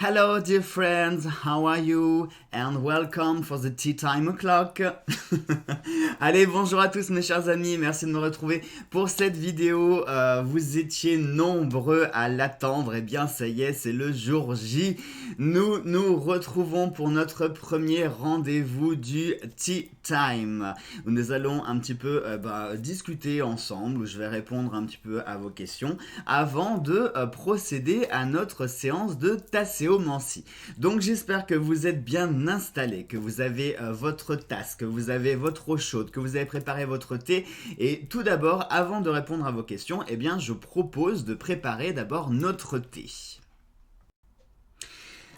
Hello dear friends, how are you? And welcome for the tea time o'clock. Allez, bonjour à tous mes chers amis, merci de me retrouver pour cette vidéo. Vous étiez nombreux à l'attendre, et bien ça y est, c'est le jour J. Nous nous retrouvons pour notre premier rendez-vous du tea time, où nous allons un petit peu discuter ensemble, où je vais répondre un petit peu à vos questions, avant de procéder à notre séance de tasséomancie. Donc j'espère que vous êtes bien installés, que vous avez votre tasse, que vous avez votre eau chaude, que vous avez préparé votre thé. Et tout d'abord, avant de répondre à vos questions, eh bien je propose de préparer d'abord notre thé.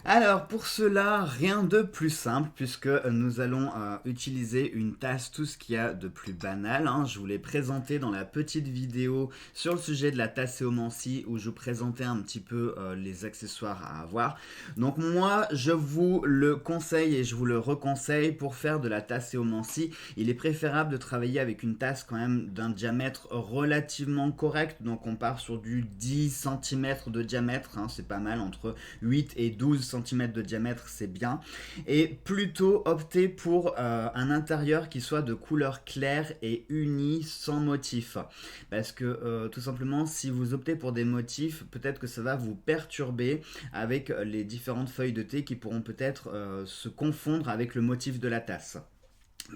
Alors pour cela, rien de plus simple puisque nous allons utiliser une tasse, tout ce qu'il y a de plus banal. Je vous l'ai présenté dans la petite vidéo sur le sujet de la tasséomancie où je vous présentais un petit peu les accessoires à avoir. Donc moi, je vous le conseille et je vous le reconseille pour faire de la tasséomancie. Il est préférable de travailler avec une tasse quand même d'un diamètre relativement correct. Donc on part sur du 10 cm de diamètre, c'est pas mal, entre 8 et 12 cm de diamètre, c'est bien. Et plutôt opter pour un intérieur qui soit de couleur claire et uni, sans motif. Parce que tout simplement, si vous optez pour des motifs, peut-être que ça va vous perturber avec les différentes feuilles de thé qui pourront peut-être se confondre avec le motif de la tasse.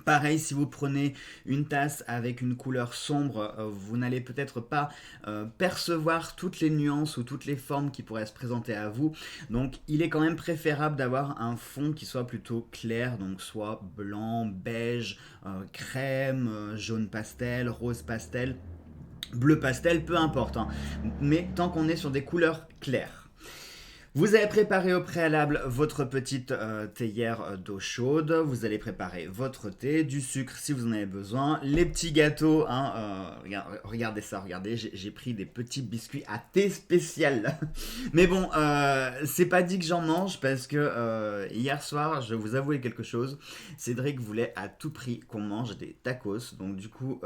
Pareil, si vous prenez une tasse avec une couleur sombre, vous n'allez peut-être pas percevoir toutes les nuances ou toutes les formes qui pourraient se présenter à vous. Donc il est quand même préférable d'avoir un fond qui soit plutôt clair, donc soit blanc, beige, crème, jaune pastel, rose pastel, bleu pastel, peu importe. Mais tant qu'on est sur des couleurs claires. Vous avez préparé au préalable votre petite théière d'eau chaude, vous allez préparer votre thé, du sucre si vous en avez besoin, les petits gâteaux, regardez ça, regardez, j'ai pris des petits biscuits à thé spécial. Mais bon, c'est pas dit que j'en mange parce que hier soir, je vais vous avouer quelque chose, Cédric voulait à tout prix qu'on mange des tacos, donc du coup...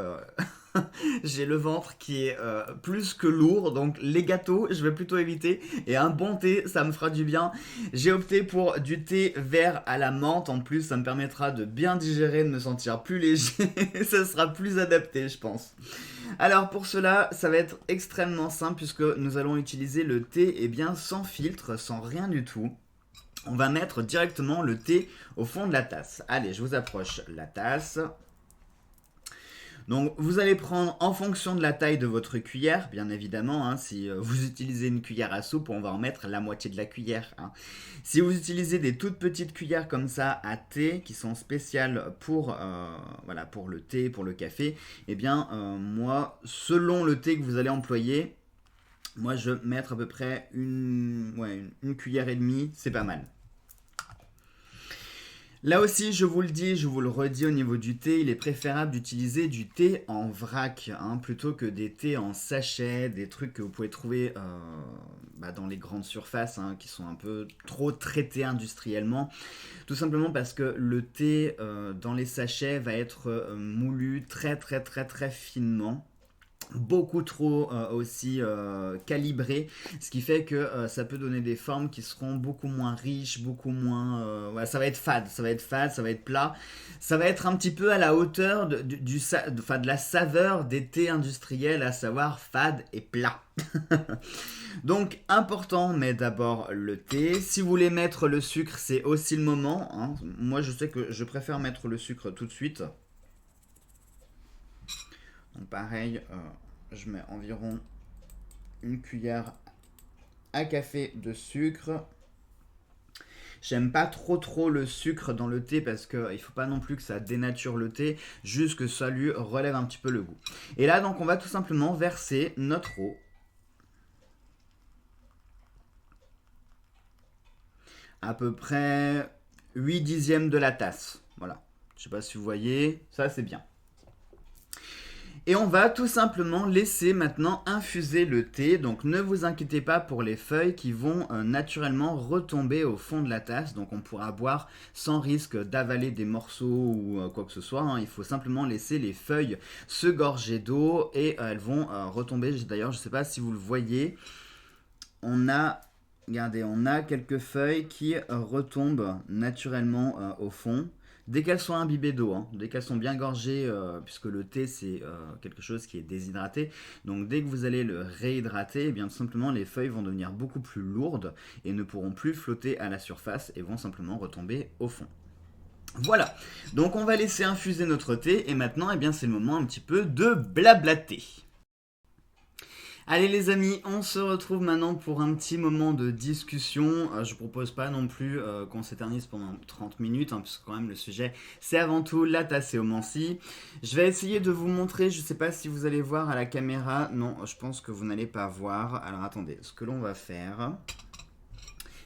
j'ai le ventre qui est plus que lourd, donc les gâteaux, je vais plutôt éviter. Et un bon thé, ça me fera du bien. J'ai opté pour du thé vert à la menthe. En plus, ça me permettra de bien digérer, de me sentir plus léger. Ça sera plus adapté, je pense. Alors pour cela, ça va être extrêmement simple puisque nous allons utiliser le thé sans filtre, sans rien du tout. On va mettre directement le thé au fond de la tasse. Allez, je vous approche la tasse. Donc vous allez prendre en fonction de la taille de votre cuillère, bien évidemment, si vous utilisez une cuillère à soupe, on va en mettre la moitié de la cuillère. Si vous utilisez des toutes petites cuillères comme ça à thé, qui sont spéciales pour le thé, pour le café, moi, selon le thé que vous allez employer, moi je vais mettre à peu près une cuillère et demie, c'est pas mal. Là aussi, je vous le dis, je vous le redis au niveau du thé, il est préférable d'utiliser du thé en vrac plutôt que des thés en sachet, des trucs que vous pouvez trouver dans les grandes surfaces qui sont un peu trop traités industriellement. Tout simplement parce que le thé dans les sachets va être moulu très très très très finement. Beaucoup trop aussi calibré, ce qui fait que ça peut donner des formes qui seront beaucoup moins riches, beaucoup moins... ça va être fade, ça va être plat, ça va être un petit peu à la hauteur de la saveur des thés industriels, à savoir fade et plat. Donc important, mais d'abord le thé. Si vous voulez mettre le sucre, c'est aussi le moment. Moi je sais que je préfère mettre le sucre tout de suite. Donc pareil, je mets environ une cuillère à café de sucre. J'aime pas trop le sucre dans le thé parce qu'il ne faut pas non plus que ça dénature le thé, juste que ça lui relève un petit peu le goût. Et là donc on va tout simplement verser notre eau. À peu près 8 dixièmes de la tasse. Voilà. Je sais pas si vous voyez, ça c'est bien. Et on va tout simplement laisser maintenant infuser le thé. Donc ne vous inquiétez pas pour les feuilles qui vont naturellement retomber au fond de la tasse. Donc on pourra boire sans risque d'avaler des morceaux ou quoi que ce soit. Il faut simplement laisser les feuilles se gorger d'eau et elles vont retomber. D'ailleurs, je ne sais pas si vous le voyez. On a Regardez, on a quelques feuilles qui retombent naturellement au fond. Dès qu'elles sont imbibées d'eau, hein, dès qu'elles sont bien gorgées, puisque le thé c'est quelque chose qui est déshydraté, donc dès que vous allez le réhydrater, eh bien tout simplement les feuilles vont devenir beaucoup plus lourdes et ne pourront plus flotter à la surface et vont simplement retomber au fond. Voilà, donc on va laisser infuser notre thé et maintenant eh bien c'est le moment un petit peu de blablater. Allez les amis, on se retrouve maintenant pour un petit moment de discussion. Je propose pas non plus qu'on s'éternise pendant 30 minutes, hein, puisque quand même le sujet c'est avant tout la tasséomancie. Je vais essayer de vous montrer, je sais pas si vous allez voir à la caméra, non je pense que vous n'allez pas voir. Alors attendez, ce que l'on va faire...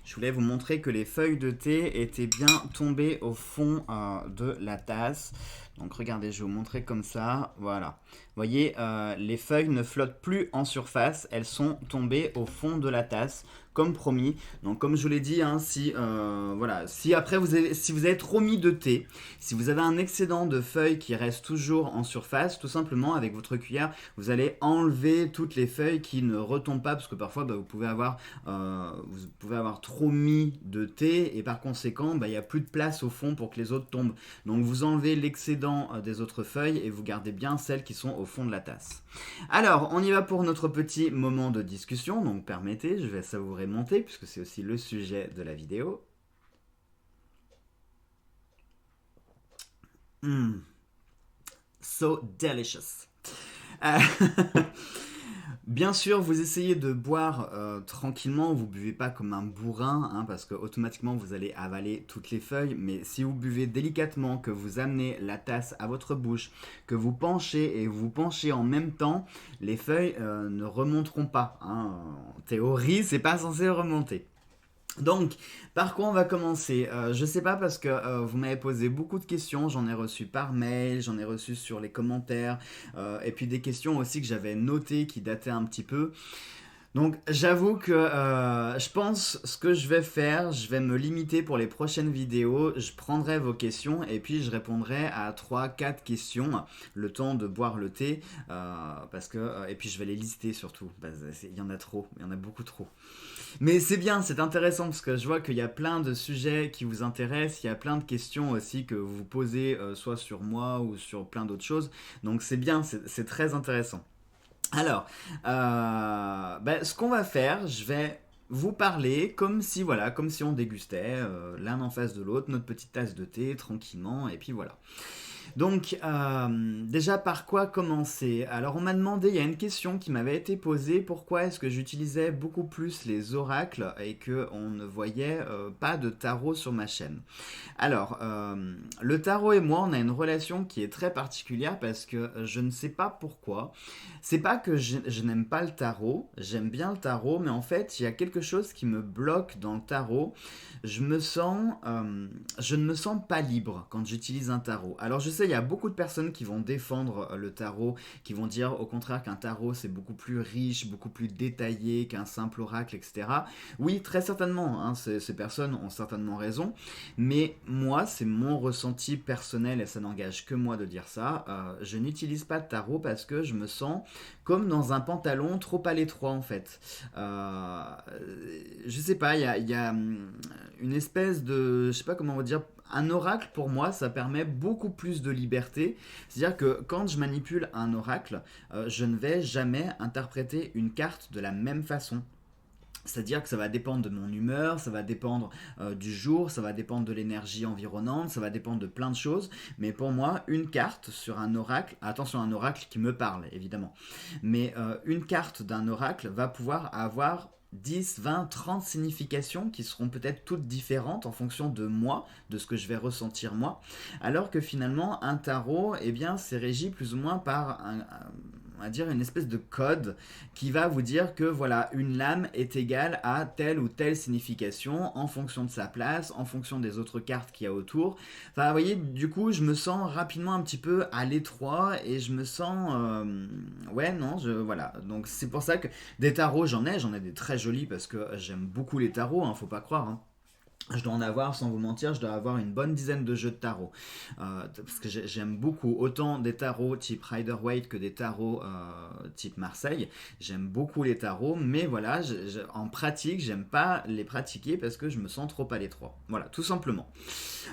Je voulais vous montrer que les feuilles de thé étaient bien tombées au fond de la tasse. Donc regardez, je vais vous montrer comme ça. Voilà. Vous voyez, les feuilles ne flottent plus en surface. Elles sont tombées au fond de la tasse, comme promis. Donc comme je vous l'ai dit, hein, voilà, si après si vous avez trop mis de thé, si vous avez un excédent de feuilles qui reste toujours en surface, tout simplement avec votre cuillère, vous allez enlever toutes les feuilles qui ne retombent pas, parce que parfois vous pouvez avoir trop mis de thé et par conséquent il n'y a plus de place au fond pour que les autres tombent. Donc vous enlevez l'excédent des autres feuilles et vous gardez bien celles qui sont au fond de la tasse. Alors on y va pour notre petit moment de discussion, donc permettez, je vais savourer mon thé puisque c'est aussi le sujet de la vidéo. So delicious. Bien sûr, vous essayez de boire tranquillement, vous buvez pas comme un bourrin, hein, parce que automatiquement vous allez avaler toutes les feuilles, mais si vous buvez délicatement, que vous amenez la tasse à votre bouche, que vous penchez et vous penchez en même temps, les feuilles ne remonteront pas. Hein. En théorie, c'est pas censé remonter. Donc, par quoi on va commencer? Je sais pas parce que vous m'avez posé beaucoup de questions, j'en ai reçu par mail, j'en ai reçu sur les commentaires, et puis des questions aussi que j'avais notées qui dataient un petit peu. Donc j'avoue que je pense ce que je vais faire, je vais me limiter pour les prochaines vidéos, je prendrai vos questions et puis je répondrai à 3-4 questions, le temps de boire le thé, et puis je vais les lister surtout, il y en a trop, il y en a beaucoup trop. Mais c'est bien, c'est intéressant parce que je vois qu'il y a plein de sujets qui vous intéressent, il y a plein de questions aussi que vous posez soit sur moi ou sur plein d'autres choses, donc c'est bien, c'est très intéressant. Alors, ce qu'on va faire, je vais vous parler comme si on dégustait l'un en face de l'autre notre petite tasse de thé tranquillement et puis voilà. Donc, déjà par quoi commencer? Alors on m'a demandé, il y a une question qui m'avait été posée, pourquoi est-ce que j'utilisais beaucoup plus les oracles et qu'on ne voyait pas de tarot sur ma chaîne? Alors, le tarot et moi, on a une relation qui est très particulière parce que je ne sais pas pourquoi. C'est pas que je n'aime pas le tarot, j'aime bien le tarot, mais en fait, il y a quelque chose qui me bloque dans le tarot. Je ne me sens pas libre quand j'utilise un tarot. Alors je sais, il y a beaucoup de personnes qui vont défendre le tarot, qui vont dire au contraire qu'un tarot c'est beaucoup plus riche, beaucoup plus détaillé qu'un simple oracle, etc. Oui, très certainement, hein, ces personnes ont certainement raison, mais moi, c'est mon ressenti personnel et ça n'engage que moi de dire ça. Je n'utilise pas de tarot parce que je me sens comme dans un pantalon trop à l'étroit en fait. Je sais pas, il y a une espèce de, je sais pas comment on va dire, un oracle pour moi ça permet beaucoup plus de liberté. C'est-à-dire que quand je manipule un oracle, je ne vais jamais interpréter une carte de la même façon. C'est-à-dire que ça va dépendre de mon humeur, ça va dépendre du jour, ça va dépendre de l'énergie environnante, ça va dépendre de plein de choses. Mais pour moi, une carte sur un oracle, attention, un oracle qui me parle évidemment, mais une carte d'un oracle va pouvoir avoir 10, 20, 30 significations qui seront peut-être toutes différentes en fonction de moi, de ce que je vais ressentir moi, alors que finalement un tarot, eh bien, c'est régi plus ou moins par on va dire une espèce de code qui va vous dire que voilà, une lame est égale à telle ou telle signification en fonction de sa place, en fonction des autres cartes qu'il y a autour. Enfin, vous voyez, du coup, je me sens rapidement un petit peu à l'étroit et je me sens... voilà. Donc c'est pour ça que des tarots, j'en ai des très jolis parce que j'aime beaucoup les tarots, hein, faut pas croire, hein. Je dois en avoir, sans vous mentir, je dois avoir une bonne dizaine de jeux de tarot. Parce que j'aime beaucoup autant des tarots type Rider-Waite que des tarots type Marseille. J'aime beaucoup les tarots, mais voilà, en pratique, j'aime pas les pratiquer parce que je me sens trop à l'étroit. Voilà, tout simplement.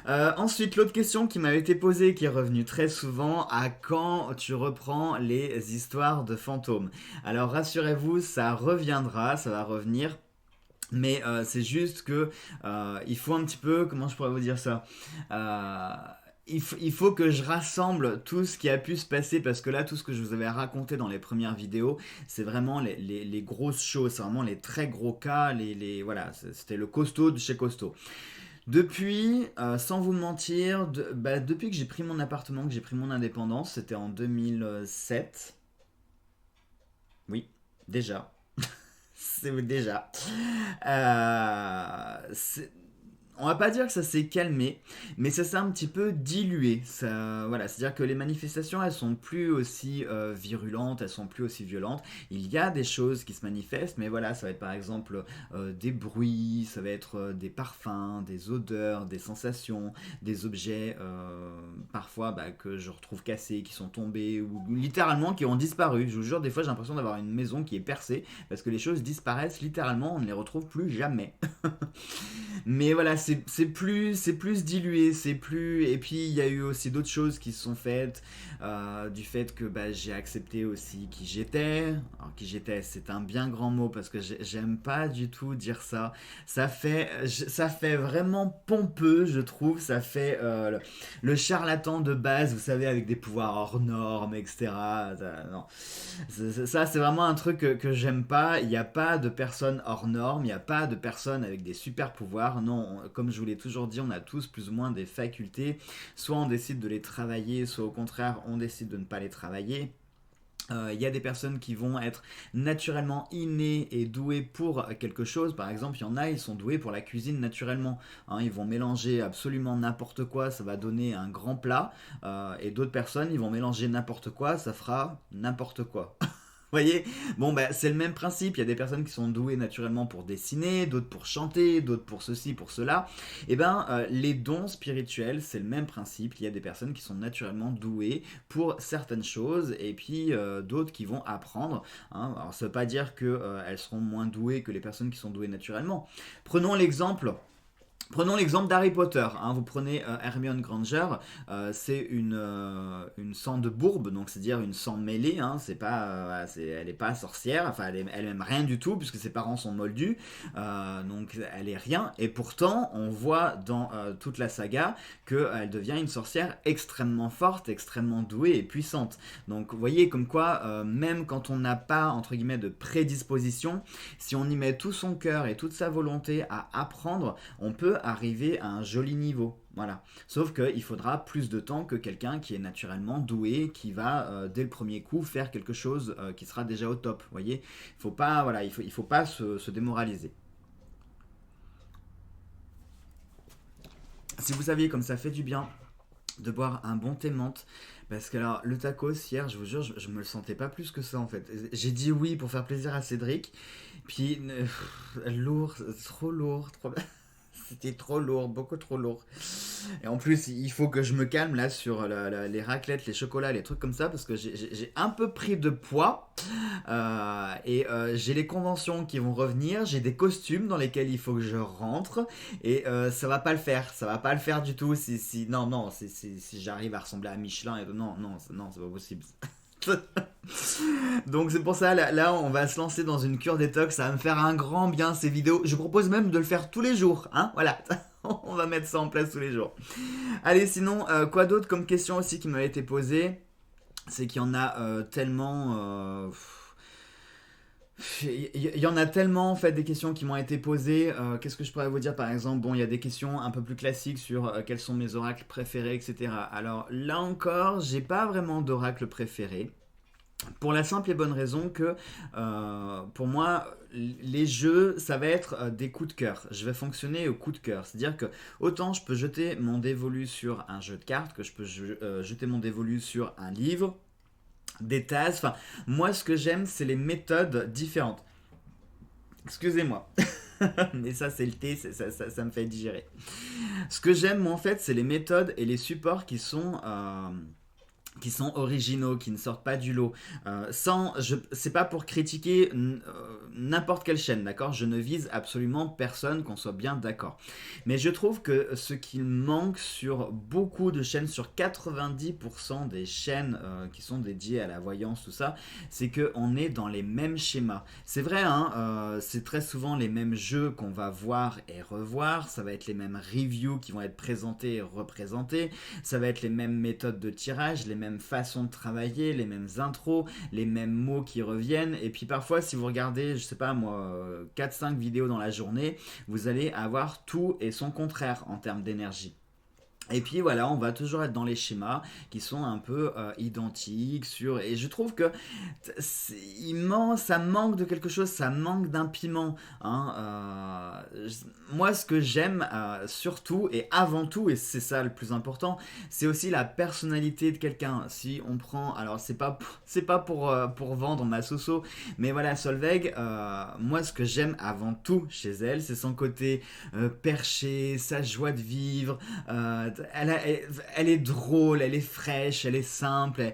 Ensuite, l'autre question qui m'a été posée, qui est revenue très souvent, à quand tu reprends les histoires de fantômes? Alors rassurez-vous, ça reviendra, ça va revenir. Mais c'est juste que il faut un petit peu, comment je pourrais vous dire ça? Euh, il faut que je rassemble tout ce qui a pu se passer parce que là, tout ce que je vous avais raconté dans les premières vidéos, c'est vraiment les grosses choses, c'est vraiment les très gros cas, voilà, c'était le costaud de chez costaud. Depuis, sans vous mentir, depuis que j'ai pris mon appartement, que j'ai pris mon indépendance, c'était en 2007. Oui, déjà. C'est déjà. C'est on va pas dire que ça s'est calmé, mais ça s'est un petit peu dilué. Ça, voilà, c'est-à-dire que les manifestations, elles sont plus aussi virulentes, elles sont plus aussi violentes. Il y a des choses qui se manifestent, mais voilà, ça va être par exemple des bruits, ça va être des parfums, des odeurs, des sensations, des objets parfois que je retrouve cassés, qui sont tombés ou littéralement qui ont disparu. Je vous jure, des fois j'ai l'impression d'avoir une maison qui est percée parce que les choses disparaissent littéralement, on ne les retrouve plus jamais. Mais voilà, c'est plus dilué, c'est plus. Et puis il y a eu aussi d'autres choses qui se sont faites, du fait que j'ai accepté aussi qui j'étais. Alors qui j'étais, c'est un bien grand mot parce que j'aime pas du tout dire ça. Ça fait vraiment pompeux, je trouve. Ça fait le charlatan de base, vous savez, avec des pouvoirs hors normes, etc. Non. Ça, c'est vraiment un truc que j'aime pas. Il n'y a pas de personnes hors normes, il n'y a pas de personnes avec des super pouvoirs. Non, comme je vous l'ai toujours dit, on a tous plus ou moins des facultés. Soit on décide de les travailler, soit au contraire, on décide de ne pas les travailler. Il y a des personnes qui vont être naturellement innées et douées pour quelque chose. Par exemple, il y en a, ils sont doués pour la cuisine naturellement. Hein, ils vont mélanger absolument n'importe quoi, ça va donner un grand plat. Et d'autres personnes, ils vont mélanger n'importe quoi, ça fera n'importe quoi. Voyez, bon c'est le même principe. Il y a des personnes qui sont douées naturellement pour dessiner, d'autres pour chanter, d'autres pour ceci, pour cela. Et les dons spirituels, c'est le même principe. Il y a des personnes qui sont naturellement douées pour certaines choses, et puis d'autres qui vont apprendre. Hein. Alors ça veut pas dire que elles seront moins douées que les personnes qui sont douées naturellement. Prenons l'exemple d'Harry Potter. Hein. Vous prenez Hermione Granger, c'est une sang de bourbe, donc c'est-à-dire une sang mêlée. Hein. C'est pas, elle n'est pas sorcière, enfin elle aime rien du tout puisque ses parents sont moldus, donc elle est rien. Et pourtant, on voit dans toute la saga qu'elle devient une sorcière extrêmement forte, extrêmement douée et puissante. Donc vous voyez comme quoi, même quand on n'a pas entre guillemets de prédisposition, si on y met tout son cœur et toute sa volonté à apprendre, on peut arriver à un joli niveau. Voilà. Sauf qu'il faudra plus de temps que quelqu'un qui est naturellement doué, qui va dès le premier coup faire quelque chose qui sera déjà au top. Vous voyez, il faut pas se démoraliser. Si vous saviez comme ça fait du bien de boire un bon thé menthe, parce que alors le tacos hier, je vous jure, je me le sentais pas plus que ça en fait. J'ai dit oui pour faire plaisir à Cédric, puis lourd, trop lourd, trop. C'était trop lourd, beaucoup trop lourd. Et en plus, il faut que je me calme là sur les raclettes, les chocolats, les trucs comme ça, parce que j'ai un peu pris de poids. Et j'ai les conventions qui vont revenir, j'ai des costumes dans lesquels il faut que je rentre. Et ça va pas le faire, ça va pas le faire du tout non, si j'arrive à ressembler à Michelin. Non, c'est pas possible. Donc c'est pour ça, là, on va se lancer dans une cure détox, ça va me faire un grand bien ces vidéos. Je propose même de le faire tous les jours, hein, voilà. On va mettre ça en place tous les jours. Allez, sinon, quoi d'autre comme question aussi qui m'a été posée? C'est qu'il y en a tellement... il y en a tellement en fait des questions qui m'ont été posées. Qu'est-ce que je pourrais vous dire par exemple? Bon, il y a des questions un peu plus classiques sur quels sont mes oracles préférés, etc. Alors là encore, j'ai pas vraiment d'oracle préféré. Pour la simple et bonne raison que pour moi, les jeux, ça va être des coups de cœur. Je vais fonctionner au coup de cœur. C'est-à-dire que autant je peux jeter mon dévolu sur un jeu de cartes, que je peux jeter mon dévolu sur un livre, des tasses. Enfin, moi, ce que j'aime, c'est les méthodes différentes. Excusez-moi. Mais ça, c'est le thé, ça me fait digérer. Ce que j'aime, moi, en fait, c'est les méthodes et les supports qui sont originaux, qui ne sortent pas du lot. C'est pas pour critiquer n'importe quelle chaîne, d'accord? Je ne vise absolument personne, qu'on soit bien d'accord. Mais je trouve que ce qui manque sur beaucoup de chaînes, sur 90% des chaînes qui sont dédiées à la voyance, tout ça, c'est qu'on est dans les mêmes schémas. C'est vrai, hein, c'est très souvent les mêmes jeux qu'on va voir et revoir, ça va être les mêmes reviews qui vont être présentés et représentés, ça va être les mêmes méthodes de tirage, les mêmes façons de travailler, les mêmes intros, les mêmes mots qui reviennent. Et puis parfois, si vous regardez, je sais pas moi, 4-5 vidéos dans la journée, vous allez avoir tout et son contraire en termes d'énergie. Et puis voilà, on va toujours être dans les schémas qui sont un peu identiques et je trouve que ça manque de quelque chose, ça manque d'un piment, hein. Moi, ce que j'aime surtout et avant tout, et c'est ça le plus important, c'est aussi la personnalité de quelqu'un. Si on prend, alors c'est pas pour vendre ma soso, mais voilà, Solveig, moi ce que j'aime avant tout chez elle, c'est son côté perché, sa joie de vivre. Elle est drôle, elle est fraîche, elle est simple,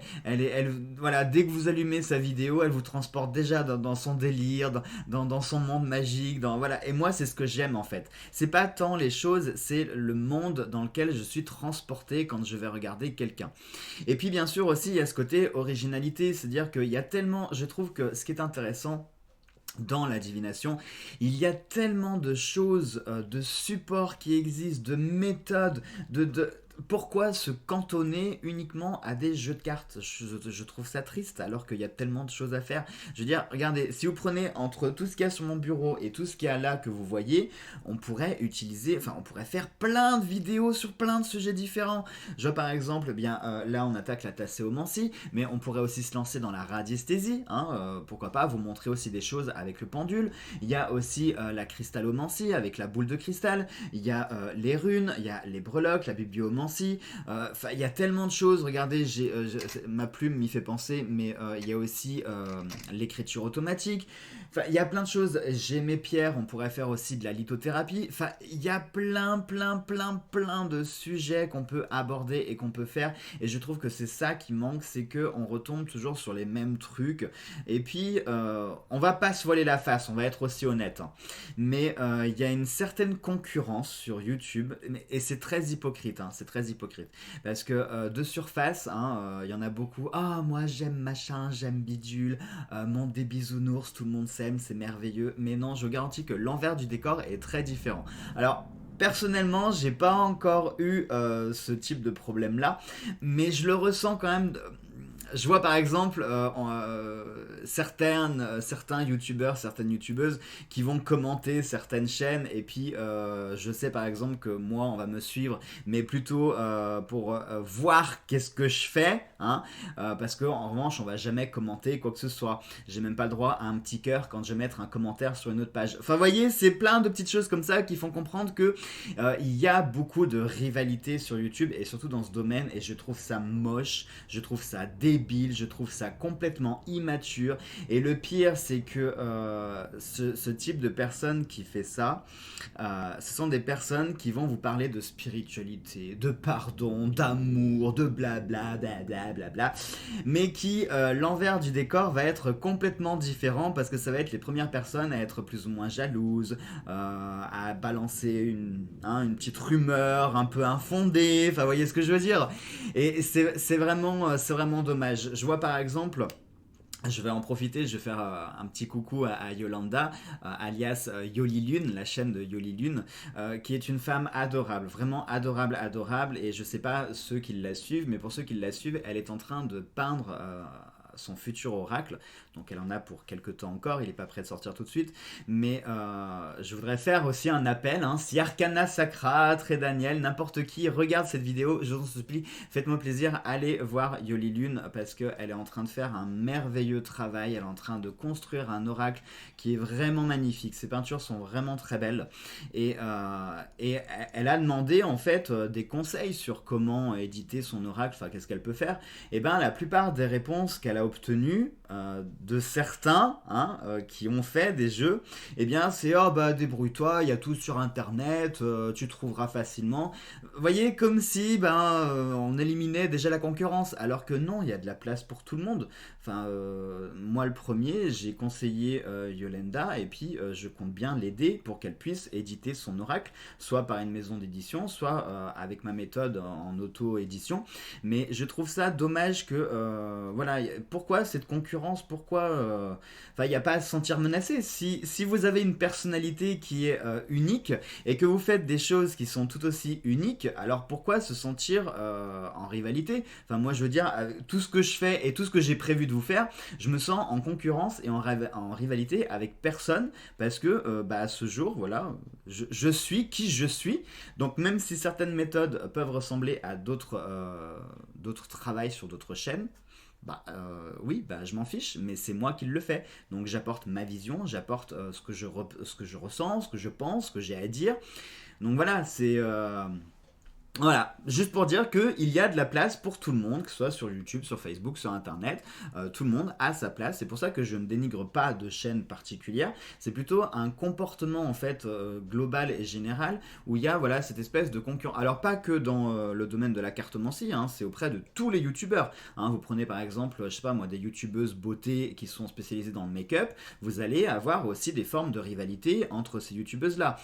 voilà, dès que vous allumez sa vidéo, elle vous transporte déjà dans son délire, dans son monde magique, voilà. Et moi, c'est ce que j'aime en fait. C'est pas tant les choses, c'est le monde dans lequel je suis transporté quand je vais regarder quelqu'un. Et puis bien sûr aussi, il y a ce côté originalité, c'est-à-dire qu'il y a tellement, je trouve que ce qui est intéressant dans la divination, il y a tellement de choses, de supports qui existent, de méthodes, pourquoi se cantonner uniquement à des jeux de cartes? Je trouve ça triste alors qu'il y a tellement de choses à faire. Je veux dire, regardez, si vous prenez entre tout ce qu'il y a sur mon bureau et tout ce qu'il y a là que vous voyez, on pourrait faire plein de vidéos sur plein de sujets différents. Je vois par exemple, eh bien là on attaque la tasséomancie, mais on pourrait aussi se lancer dans la radiesthésie, hein, pourquoi pas vous montrer aussi des choses avec le pendule. Il y a aussi la cristallomancie avec la boule de cristal, il y a les runes, il y a les breloques, la bibliomancie. Il y a tellement de choses. Regardez, ma plume m'y fait penser, mais il y a aussi l'écriture automatique. Il y a plein de choses. J'ai mes pierres, on pourrait faire aussi de la lithothérapie. Il y a plein de sujets qu'on peut aborder et qu'on peut faire. Et je trouve que c'est ça qui manque, c'est qu'on retombe toujours sur les mêmes trucs. Et puis, on va pas se voiler la face, on va être aussi honnête, hein. Mais il y a une certaine concurrence sur YouTube, et c'est très hypocrite, hein, c'est très hypocrite. Parce que de surface, hein, y en a beaucoup. Ah, moi j'aime machin, j'aime bidule, monde des bisounours, tout le monde s'aime, c'est merveilleux. Mais non, je vous garantis que l'envers du décor est très différent. Alors, personnellement, j'ai pas encore eu ce type de problème-là, mais je le ressens quand même. Je vois par exemple certains youtubeurs, certaines youtubeuses qui vont commenter certaines chaînes et puis je sais par exemple que moi on va me suivre mais plutôt pour voir qu'est-ce que je fais, hein, parce qu'en revanche on va jamais commenter quoi que ce soit. J'ai même pas le droit à un petit cœur quand je vais mettre un commentaire sur une autre page. Enfin vous voyez, c'est plein de petites choses comme ça qui font comprendre que il y a beaucoup de rivalité sur YouTube et surtout dans ce domaine et je trouve ça moche, je trouve ça débile, je trouve ça complètement immature et le pire c'est que ce type de personne qui fait ça, ce sont des personnes qui vont vous parler de spiritualité, de pardon, d'amour, de blabla, blabla, blabla, mais qui, l'envers du décor va être complètement différent parce que ça va être les premières personnes à être plus ou moins jalouses, à balancer une petite rumeur un peu infondée, enfin vous voyez ce que je veux dire. Et c'est vraiment dommage. Je vois par exemple, je vais en profiter, je vais faire un petit coucou à Yolanda, alias Yoli Lune, la chaîne de Yoli Lune, qui est une femme adorable, vraiment adorable, adorable. Et je sais pas ceux qui la suivent, mais pour ceux qui la suivent, elle est en train de peindre son futur oracle. Donc elle en a pour quelques temps encore, il n'est pas prêt de sortir tout de suite. Mais je voudrais faire aussi un appel, hein, si Arcana Sacra, Très Daniel, n'importe qui regarde cette vidéo, je vous en supplie, faites-moi plaisir, allez voir Yoli Lune parce qu'elle est en train de faire un merveilleux travail, elle est en train de construire un oracle qui est vraiment magnifique. Ses peintures sont vraiment très belles. Et elle a demandé en fait des conseils sur comment éditer son oracle, enfin qu'est-ce qu'elle peut faire. Et bien la plupart des réponses qu'elle a obtenu de certains qui ont fait des jeux, eh bien c'est oh bah débrouille-toi, il y a tout sur internet, tu trouveras facilement. Vous voyez, comme si on éliminait déjà la concurrence, alors que non, il y a de la place pour tout le monde. Enfin, moi le premier, j'ai conseillé Yolanda, et puis je compte bien l'aider pour qu'elle puisse éditer son oracle, soit par une maison d'édition, soit avec ma méthode en auto-édition. Mais je trouve ça dommage que, voilà, pourquoi cette concurrence, pourquoi, il n'y a pas à se sentir menacé. Si vous avez une personnalité qui est unique, et que vous faites des choses qui sont tout aussi uniques, alors pourquoi se sentir en rivalité? Enfin, moi je veux dire, tout ce que je fais et tout ce que j'ai prévu de vous faire, je me sens en concurrence et en rivalité avec personne, parce que à ce jour, voilà, je suis qui je suis. Donc même si certaines méthodes peuvent ressembler à d'autres travails sur d'autres chaînes, oui, je m'en fiche, mais c'est moi qui le fais. Donc j'apporte ma vision, j'apporte ce que je ressens, ce que je pense, ce que j'ai à dire. Donc voilà, voilà, juste pour dire qu'il y a de la place pour tout le monde, que ce soit sur YouTube, sur Facebook, sur Internet, tout le monde a sa place. C'est pour ça que je ne dénigre pas de chaîne particulière, c'est plutôt un comportement en fait global et général où il y a voilà, cette espèce de concurrence. Alors pas que dans le domaine de la cartomancie, c'est auprès de tous les youtubeurs. Vous prenez par exemple, je sais pas moi, des youtubeuses beauté qui sont spécialisées dans le make-up, vous allez avoir aussi des formes de rivalité entre ces youtubeuses-là.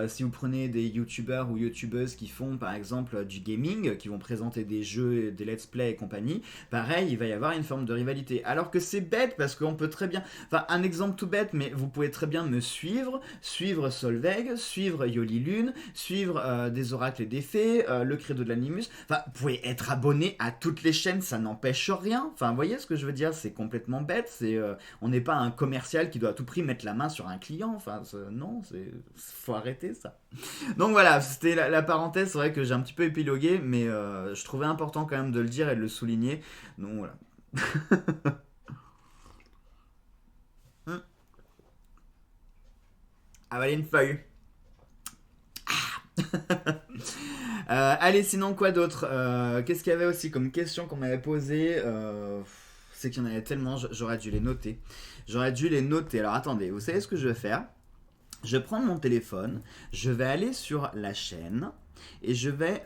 Si vous prenez des youtubeurs ou youtubeuses qui font par exemple du gaming, qui vont présenter des jeux, des let's play et compagnie, pareil, il va y avoir une forme de rivalité. Alors que c'est bête, parce qu'on peut très bien... Enfin, un exemple tout bête, mais vous pouvez très bien me suivre Solveig, suivre Yoli Lune, suivre des oracles et des fées, le credo de l'animus. Enfin, vous pouvez être abonné à toutes les chaînes, ça n'empêche rien. Enfin, vous voyez ce que je veux dire? C'est complètement bête. On n'est pas un commercial qui doit à tout prix mettre la main sur un client. Enfin, non, faut arrêter ça. Donc voilà, c'était la parenthèse. C'est vrai que j'ai un petit peu épilogué, mais je trouvais important quand même de le dire et de le souligner. Donc voilà. Avaler une feuille. Allez, sinon quoi d'autre? Qu'est-ce qu'il y avait aussi comme question qu'on m'avait posée? C'est qu'il y en avait tellement, j'aurais dû les noter. Alors attendez, vous savez ce que je vais faire? Je prends mon téléphone, je vais aller sur la chaîne et je vais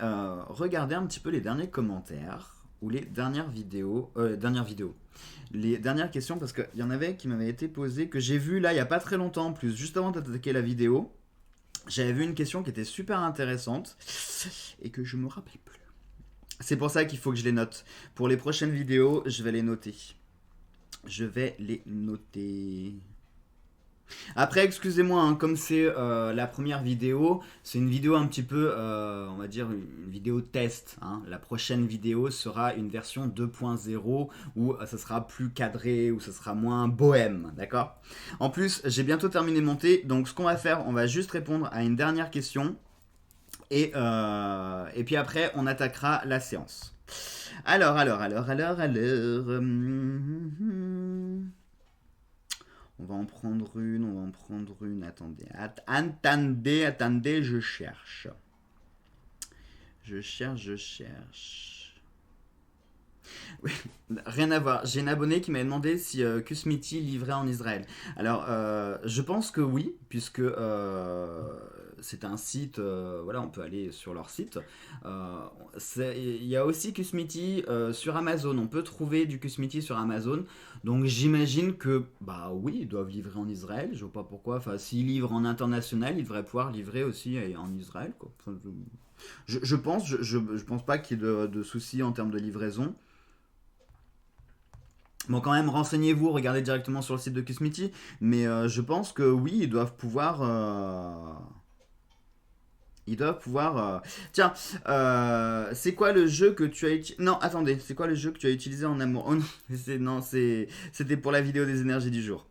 regarder un petit peu les derniers commentaires ou les dernières vidéos, les dernières questions, parce qu'il y en avait qui m'avaient été posées, que j'ai vu là il n'y a pas très longtemps en plus, juste avant d'attaquer la vidéo. J'avais vu une question qui était super intéressante et que je me rappelle plus. C'est pour ça qu'il faut que je les note. Pour les prochaines vidéos, je vais les noter. Après, excusez-moi, comme c'est la première vidéo, c'est une vidéo un petit peu, on va dire, une vidéo test. La prochaine vidéo sera une version 2.0 où ça sera plus cadré, où ça sera moins bohème, d'accord? En plus, j'ai bientôt terminé de monter, donc ce qu'on va faire, on va juste répondre à une dernière question et puis après, on attaquera la séance. Alors. On va en prendre une. Attendez, je cherche. Oui, rien à voir. J'ai une abonnée qui m'a demandé si Kusmiti livrait en Israël. Alors, je pense que oui, puisque c'est un site, voilà, on peut aller sur leur site. Il y a aussi Kusmiti sur Amazon. On peut trouver du Kusmiti sur Amazon. Donc j'imagine que, oui, ils doivent livrer en Israël. Je vois pas pourquoi. Enfin, s'ils livrent en international, ils devraient pouvoir livrer aussi en Israël, quoi. Enfin, je pense pas qu'il y ait de soucis en termes de livraison. Bon, quand même, renseignez-vous, regardez directement sur le site de Kusmiti. Mais je pense que oui, ils doivent pouvoir... Tiens, c'est quoi le jeu que tu as utilisé... Non, attendez, c'est quoi le jeu que tu as utilisé en amour? Oh non, c'était pour la vidéo des énergies du jour.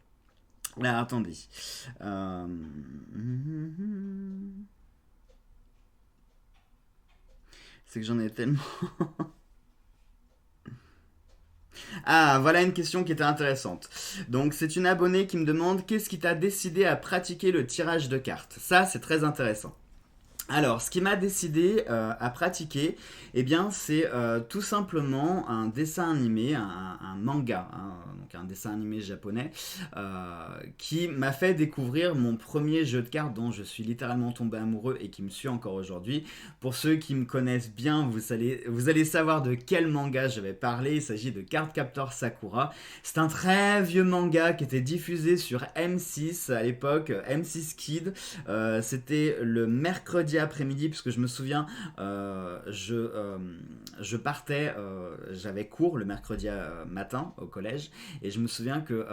Là, attendez. C'est que j'en ai tellement... Ah, voilà une question qui était intéressante. Donc, c'est une abonnée qui me demande qu'est-ce qui t'a décidé à pratiquer le tirage de cartes. Ça, c'est très intéressant. Alors, ce qui m'a décidé à pratiquer, eh bien, c'est tout simplement un dessin animé, un manga, hein, donc un dessin animé japonais, qui m'a fait découvrir mon premier jeu de cartes dont je suis littéralement tombé amoureux et qui me suit encore aujourd'hui. Pour ceux qui me connaissent bien, vous allez savoir de quel manga je vais parler. Il s'agit de Cardcaptor Sakura. C'est un très vieux manga qui était diffusé sur M6 à l'époque, M6 Kid. C'était le mercredi après-midi, puisque je me souviens, je partais, j'avais cours le mercredi matin au collège, et je me souviens que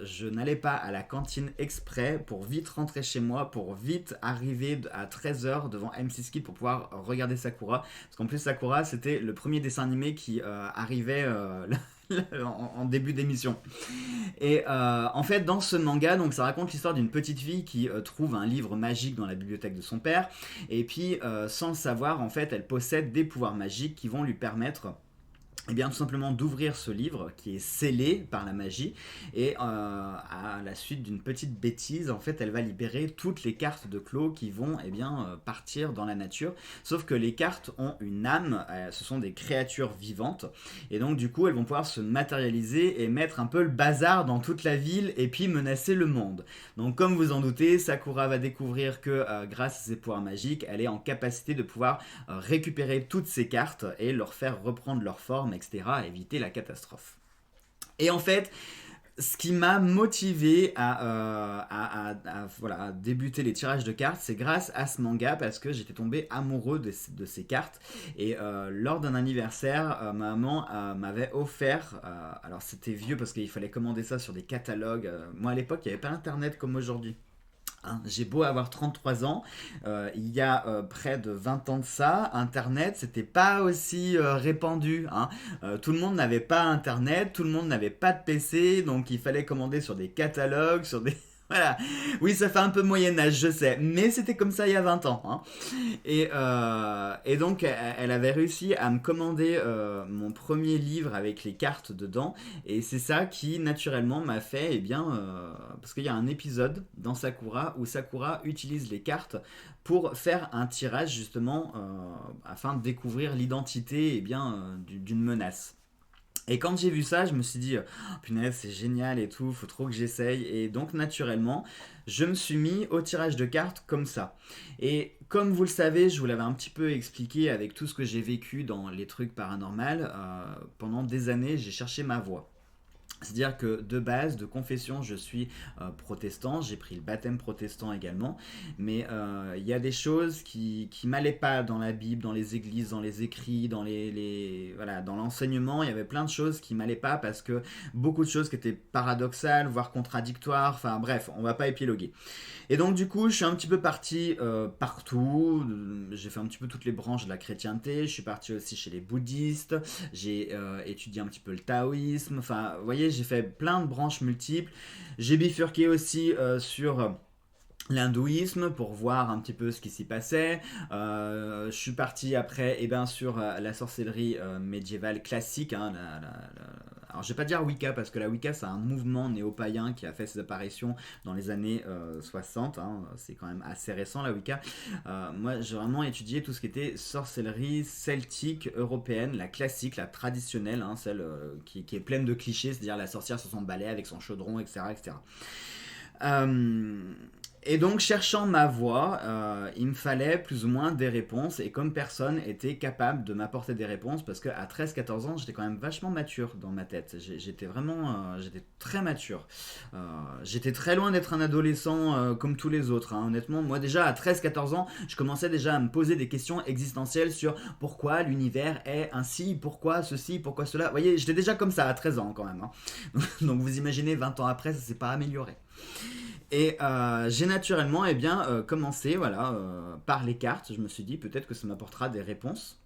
je n'allais pas à la cantine exprès pour vite rentrer chez moi, pour vite arriver à 13h devant M6 Kid pour pouvoir regarder Sakura. Parce qu'en plus, Sakura, c'était le premier dessin animé qui arrivait en début d'émission. Et en fait, dans ce manga, donc ça raconte l'histoire d'une petite fille qui trouve un livre magique dans la bibliothèque de son père, et puis sans le savoir, en fait, elle possède des pouvoirs magiques qui vont lui permettre, eh bien, tout simplement d'ouvrir ce livre qui est scellé par la magie, et à la suite d'une petite bêtise, en fait, elle va libérer toutes les cartes de Clos qui vont, eh bien, partir dans la nature. Sauf que les cartes ont une âme, ce sont des créatures vivantes, et donc du coup elles vont pouvoir se matérialiser et mettre un peu le bazar dans toute la ville et puis menacer le monde. Donc comme vous en doutez, Sakura va découvrir que grâce à ses pouvoirs magiques, elle est en capacité de pouvoir récupérer toutes ces cartes et leur faire reprendre leur forme, etc., éviter la catastrophe. Et en fait, ce qui m'a motivé voilà, à débuter les tirages de cartes, c'est grâce à ce manga, parce que j'étais tombé amoureux de ces cartes. Et lors d'un anniversaire, ma maman m'avait offert, alors c'était vieux parce qu'il fallait commander ça sur des catalogues. Moi à l'époque, il n'y avait pas internet comme aujourd'hui. Hein, j'ai beau avoir 33 ans, il y a près de 20 ans de ça, Internet, c'était pas aussi répandu. Hein. Tout le monde n'avait pas Internet, tout le monde n'avait pas de PC, donc il fallait commander sur des catalogues, sur des... Voilà. Oui, ça fait un peu Moyen-Âge, je sais, mais c'était comme ça il y a 20 ans. Hein. Et donc, elle avait réussi à me commander mon premier livre avec les cartes dedans. Et c'est ça qui, naturellement, m'a fait, eh bien, parce qu'il y a un épisode dans Sakura où Sakura utilise les cartes pour faire un tirage, justement, afin de découvrir l'identité, eh bien, d'une menace. Et quand j'ai vu ça, je me suis dit, oh, punaise, c'est génial et tout, faut trop que j'essaye. Et donc, naturellement, je me suis mis au tirage de cartes comme ça. Et comme vous le savez, je vous l'avais un petit peu expliqué avec tout ce que j'ai vécu dans les trucs paranormaux, pendant des années, j'ai cherché ma voie. C'est-à-dire que de base, de confession, je suis protestant, j'ai pris le baptême protestant également, mais il y a des choses qui m'allaient pas dans la Bible, dans les églises, dans les écrits, dans voilà, dans l'enseignement, il y avait plein de choses qui m'allaient pas parce que beaucoup de choses qui étaient paradoxales, voire contradictoires, enfin bref, on va pas épiloguer. Et donc du coup, je suis un petit peu parti partout, j'ai fait un petit peu toutes les branches de la chrétienté, je suis parti aussi chez les bouddhistes, j'ai étudié un petit peu le taoïsme, enfin, vous voyez, j'ai fait plein de branches multiples. J'ai bifurqué aussi sur l'hindouisme pour voir un petit peu ce qui s'y passait. Je suis parti après sur la sorcellerie médiévale classique. Hein, alors je vais pas dire Wicca parce que la Wicca c'est un mouvement néo-païen qui a fait ses apparitions dans les années 60. Hein, c'est quand même assez récent la Wicca. Moi j'ai vraiment étudié tout ce qui était sorcellerie celtique européenne, la classique, la traditionnelle, hein, celle qui est pleine de clichés, c'est-à-dire la sorcière sur son balai avec son chaudron, etc. etc. Et donc, cherchant ma voie, il me fallait plus ou moins des réponses. Et comme personne était capable de m'apporter des réponses, parce qu'à 13-14 ans, j'étais quand même vachement mature dans ma tête. J'étais vraiment, j'étais très mature. J'étais très loin d'être un adolescent comme tous les autres. Hein. Honnêtement, moi déjà à 13-14 ans, je commençais déjà à me poser des questions existentielles sur pourquoi l'univers est ainsi, pourquoi ceci, pourquoi cela. Vous voyez, j'étais déjà comme ça à 13 ans quand même. Hein. Donc vous imaginez, 20 ans après, ça s'est pas amélioré. Et j'ai naturellement commencé voilà, par les cartes. Je me suis dit peut-être que ça m'apportera des réponses.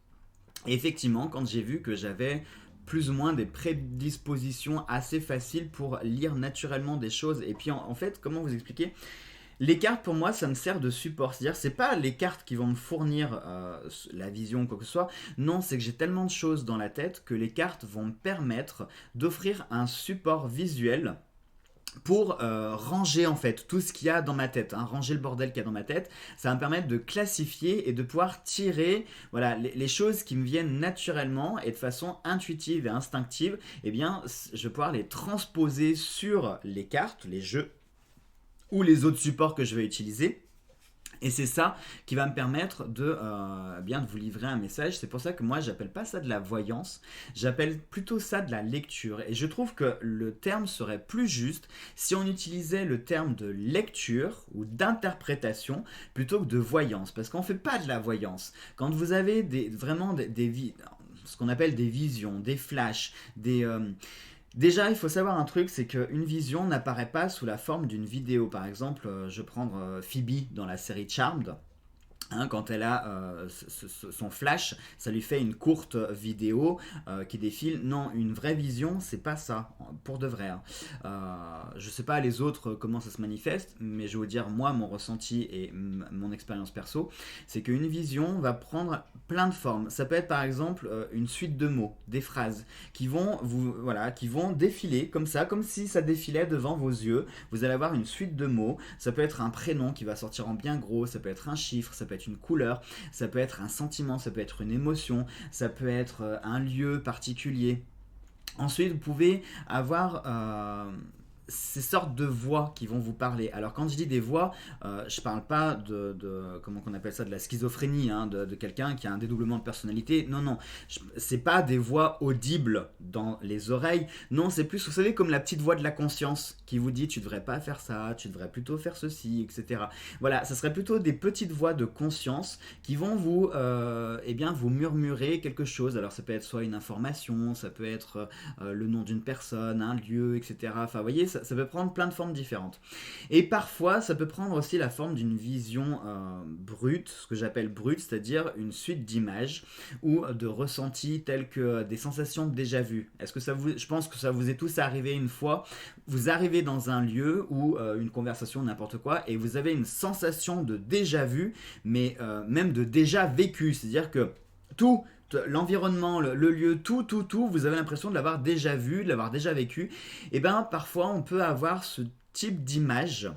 Et effectivement, quand j'ai vu que j'avais plus ou moins des prédispositions assez faciles pour lire naturellement des choses. Et puis en fait, comment vous expliquer ? Les cartes pour moi ça me sert de support, c'est-à-dire c'est pas les cartes qui vont me fournir la vision ou quoi que ce soit, non c'est que j'ai tellement de choses dans la tête que les cartes vont me permettre d'offrir un support visuel pour ranger en fait tout ce qu'il y a dans ma tête, hein, ranger le bordel qu'il y a dans ma tête. Ça va me permettre de classifier et de pouvoir tirer voilà, les choses qui me viennent naturellement et de façon intuitive et instinctive. Eh bien, je vais pouvoir les transposer sur les cartes, les jeux ou les autres supports que je vais utiliser. Et c'est ça qui va me permettre de vous livrer un message. C'est pour ça que moi, j'appelle pas ça de la voyance, j'appelle plutôt ça de la lecture. Et je trouve que le terme serait plus juste si on utilisait le terme de lecture ou d'interprétation plutôt que de voyance. Parce qu'on ne fait pas de la voyance. Quand vous avez vraiment ce qu'on appelle des visions, des flashs, Déjà, il faut savoir un truc, c'est qu'une vision n'apparaît pas sous la forme d'une vidéo. Par exemple, je prends Phoebe dans la série Charmed. Hein, quand elle a son flash, ça lui fait une courte vidéo qui défile. Non, une vraie vision, c'est pas ça, pour de vrai. Hein. Je sais pas les autres comment ça se manifeste, mais je vais vous dire, moi, mon ressenti et mon expérience perso, c'est qu'une vision va prendre plein de formes. Ça peut être par exemple une suite de mots, des phrases qui vont défiler comme ça, comme si ça défilait devant vos yeux. Vous allez avoir une suite de mots. Ça peut être un prénom qui va sortir en bien gros, ça peut être un chiffre, ça peut être une couleur, ça peut être un sentiment, ça peut être une émotion, ça peut être un lieu particulier. Ensuite, vous pouvez avoir ces sortes de voix qui vont vous parler. Alors quand je dis des voix, je parle pas comment on appelle ça, de la schizophrénie, hein, de quelqu'un qui a un dédoublement de personnalité. Non, non, c'est pas des voix audibles dans les oreilles. Non, c'est plus, vous savez, comme la petite voix de la conscience qui vous dit tu devrais pas faire ça, tu devrais plutôt faire ceci, etc. Voilà, ça serait plutôt des petites voix de conscience qui vont vous murmurer quelque chose. Alors ça peut être soit une information, ça peut être le nom d'une personne, un lieu, etc. Enfin, vous voyez, ça peut prendre plein de formes différentes. Et parfois, ça peut prendre aussi la forme d'une vision brute, ce que j'appelle brute, c'est-à-dire une suite d'images ou de ressentis tels que des sensations de déjà-vu. Je pense que ça vous est tous arrivé une fois. Vous arrivez dans un lieu ou une conversation, n'importe quoi, et vous avez une sensation de déjà-vu, mais même de déjà vécu. C'est-à-dire que l'environnement, le lieu, tout, vous avez l'impression de l'avoir déjà vu, de l'avoir déjà vécu. Et bien, parfois, on peut avoir ce type d'image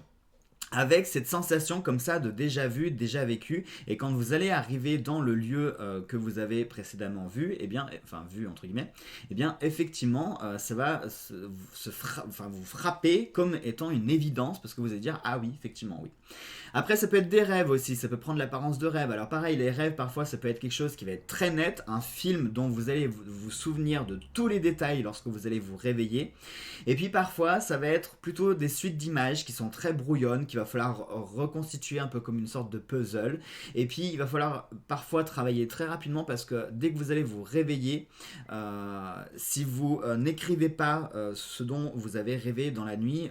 avec cette sensation comme ça de déjà vu, déjà vécu, et quand vous allez arriver dans le lieu que vous avez précédemment vu, vu entre guillemets, effectivement, ça va vous frapper comme étant une évidence, parce que vous allez dire, ah oui, effectivement, oui. Après, ça peut être des rêves aussi, ça peut prendre l'apparence de rêve. Alors pareil, les rêves, parfois, ça peut être quelque chose qui va être très net, un film dont vous allez vous souvenir de tous les détails lorsque vous allez vous réveiller. Et puis parfois, ça va être plutôt des suites d'images qui sont très brouillonnes, qu'il va falloir reconstituer un peu comme une sorte de puzzle. Et puis, il va falloir parfois travailler très rapidement parce que dès que vous allez vous réveiller, si vous n'écrivez pas ce dont vous avez rêvé dans la nuit,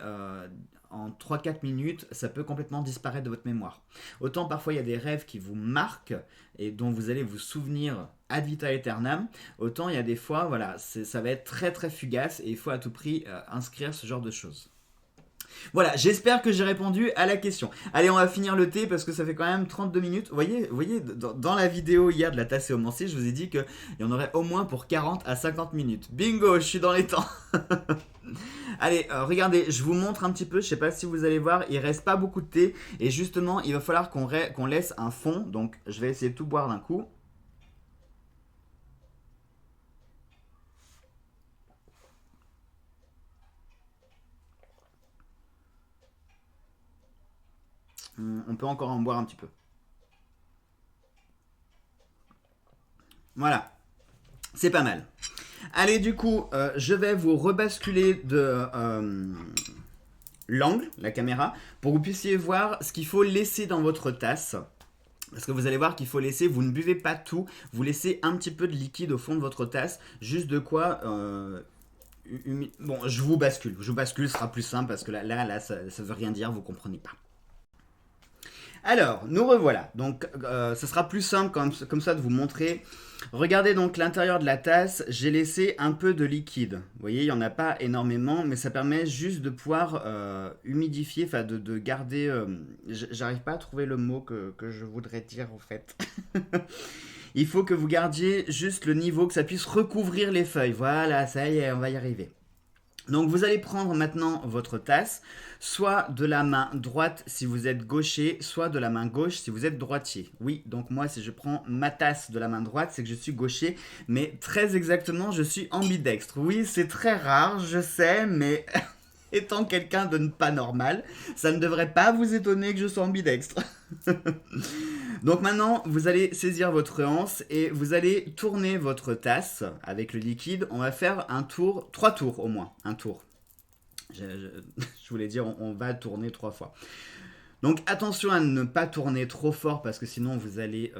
en 3-4 minutes, ça peut complètement disparaître de votre mémoire. Autant parfois il y a des rêves qui vous marquent et dont vous allez vous souvenir ad vitam aeternam, autant il y a des fois, voilà, ça va être très très fugace et il faut à tout prix inscrire ce genre de choses. Voilà, j'espère que j'ai répondu à la question. Allez, on va finir le thé parce que ça fait quand même 32 minutes. Vous voyez dans la vidéo hier de la tasséomancie, je vous ai dit qu'il y en aurait au moins pour 40 à 50 minutes. Bingo, je suis dans les temps. Allez, regardez, je vous montre un petit peu, je sais pas si vous allez voir, il reste pas beaucoup de thé. Et justement, il va falloir qu'on laisse un fond, donc je vais essayer de tout boire d'un coup. On peut encore en boire un petit peu. Voilà, c'est pas mal. Allez, du coup, je vais vous rebasculer de l'angle, la caméra, pour que vous puissiez voir ce qu'il faut laisser dans votre tasse. Parce que vous allez voir qu'il faut laisser, vous ne buvez pas tout, vous laissez un petit peu de liquide au fond de votre tasse, juste de quoi... Bon, je vous bascule, ce sera plus simple parce que là ça veut rien dire, vous comprenez pas. Alors, nous revoilà. Donc, ce sera plus simple comme ça de vous montrer. Regardez donc l'intérieur de la tasse. J'ai laissé un peu de liquide. Vous voyez, il n'y en a pas énormément, mais ça permet juste de pouvoir humidifier, enfin de garder... J'arrive pas à trouver le mot que je voudrais dire en fait. Il faut que vous gardiez juste le niveau, que ça puisse recouvrir les feuilles. Voilà, ça y est, on va y arriver. Donc vous allez prendre maintenant votre tasse, soit de la main droite si vous êtes gaucher, soit de la main gauche si vous êtes droitier. Oui, donc moi si je prends ma tasse de la main droite, c'est que je suis gaucher, mais très exactement, je suis ambidextre. Oui, c'est très rare, je sais, mais étant quelqu'un de pas normal, ça ne devrait pas vous étonner que je sois ambidextre. Donc maintenant, vous allez saisir votre anse et vous allez tourner votre tasse avec le liquide. On va faire un tour, 3 tours au moins, un tour. Je voulais dire, on va tourner 3 fois. Donc attention à ne pas tourner trop fort parce que sinon vous allez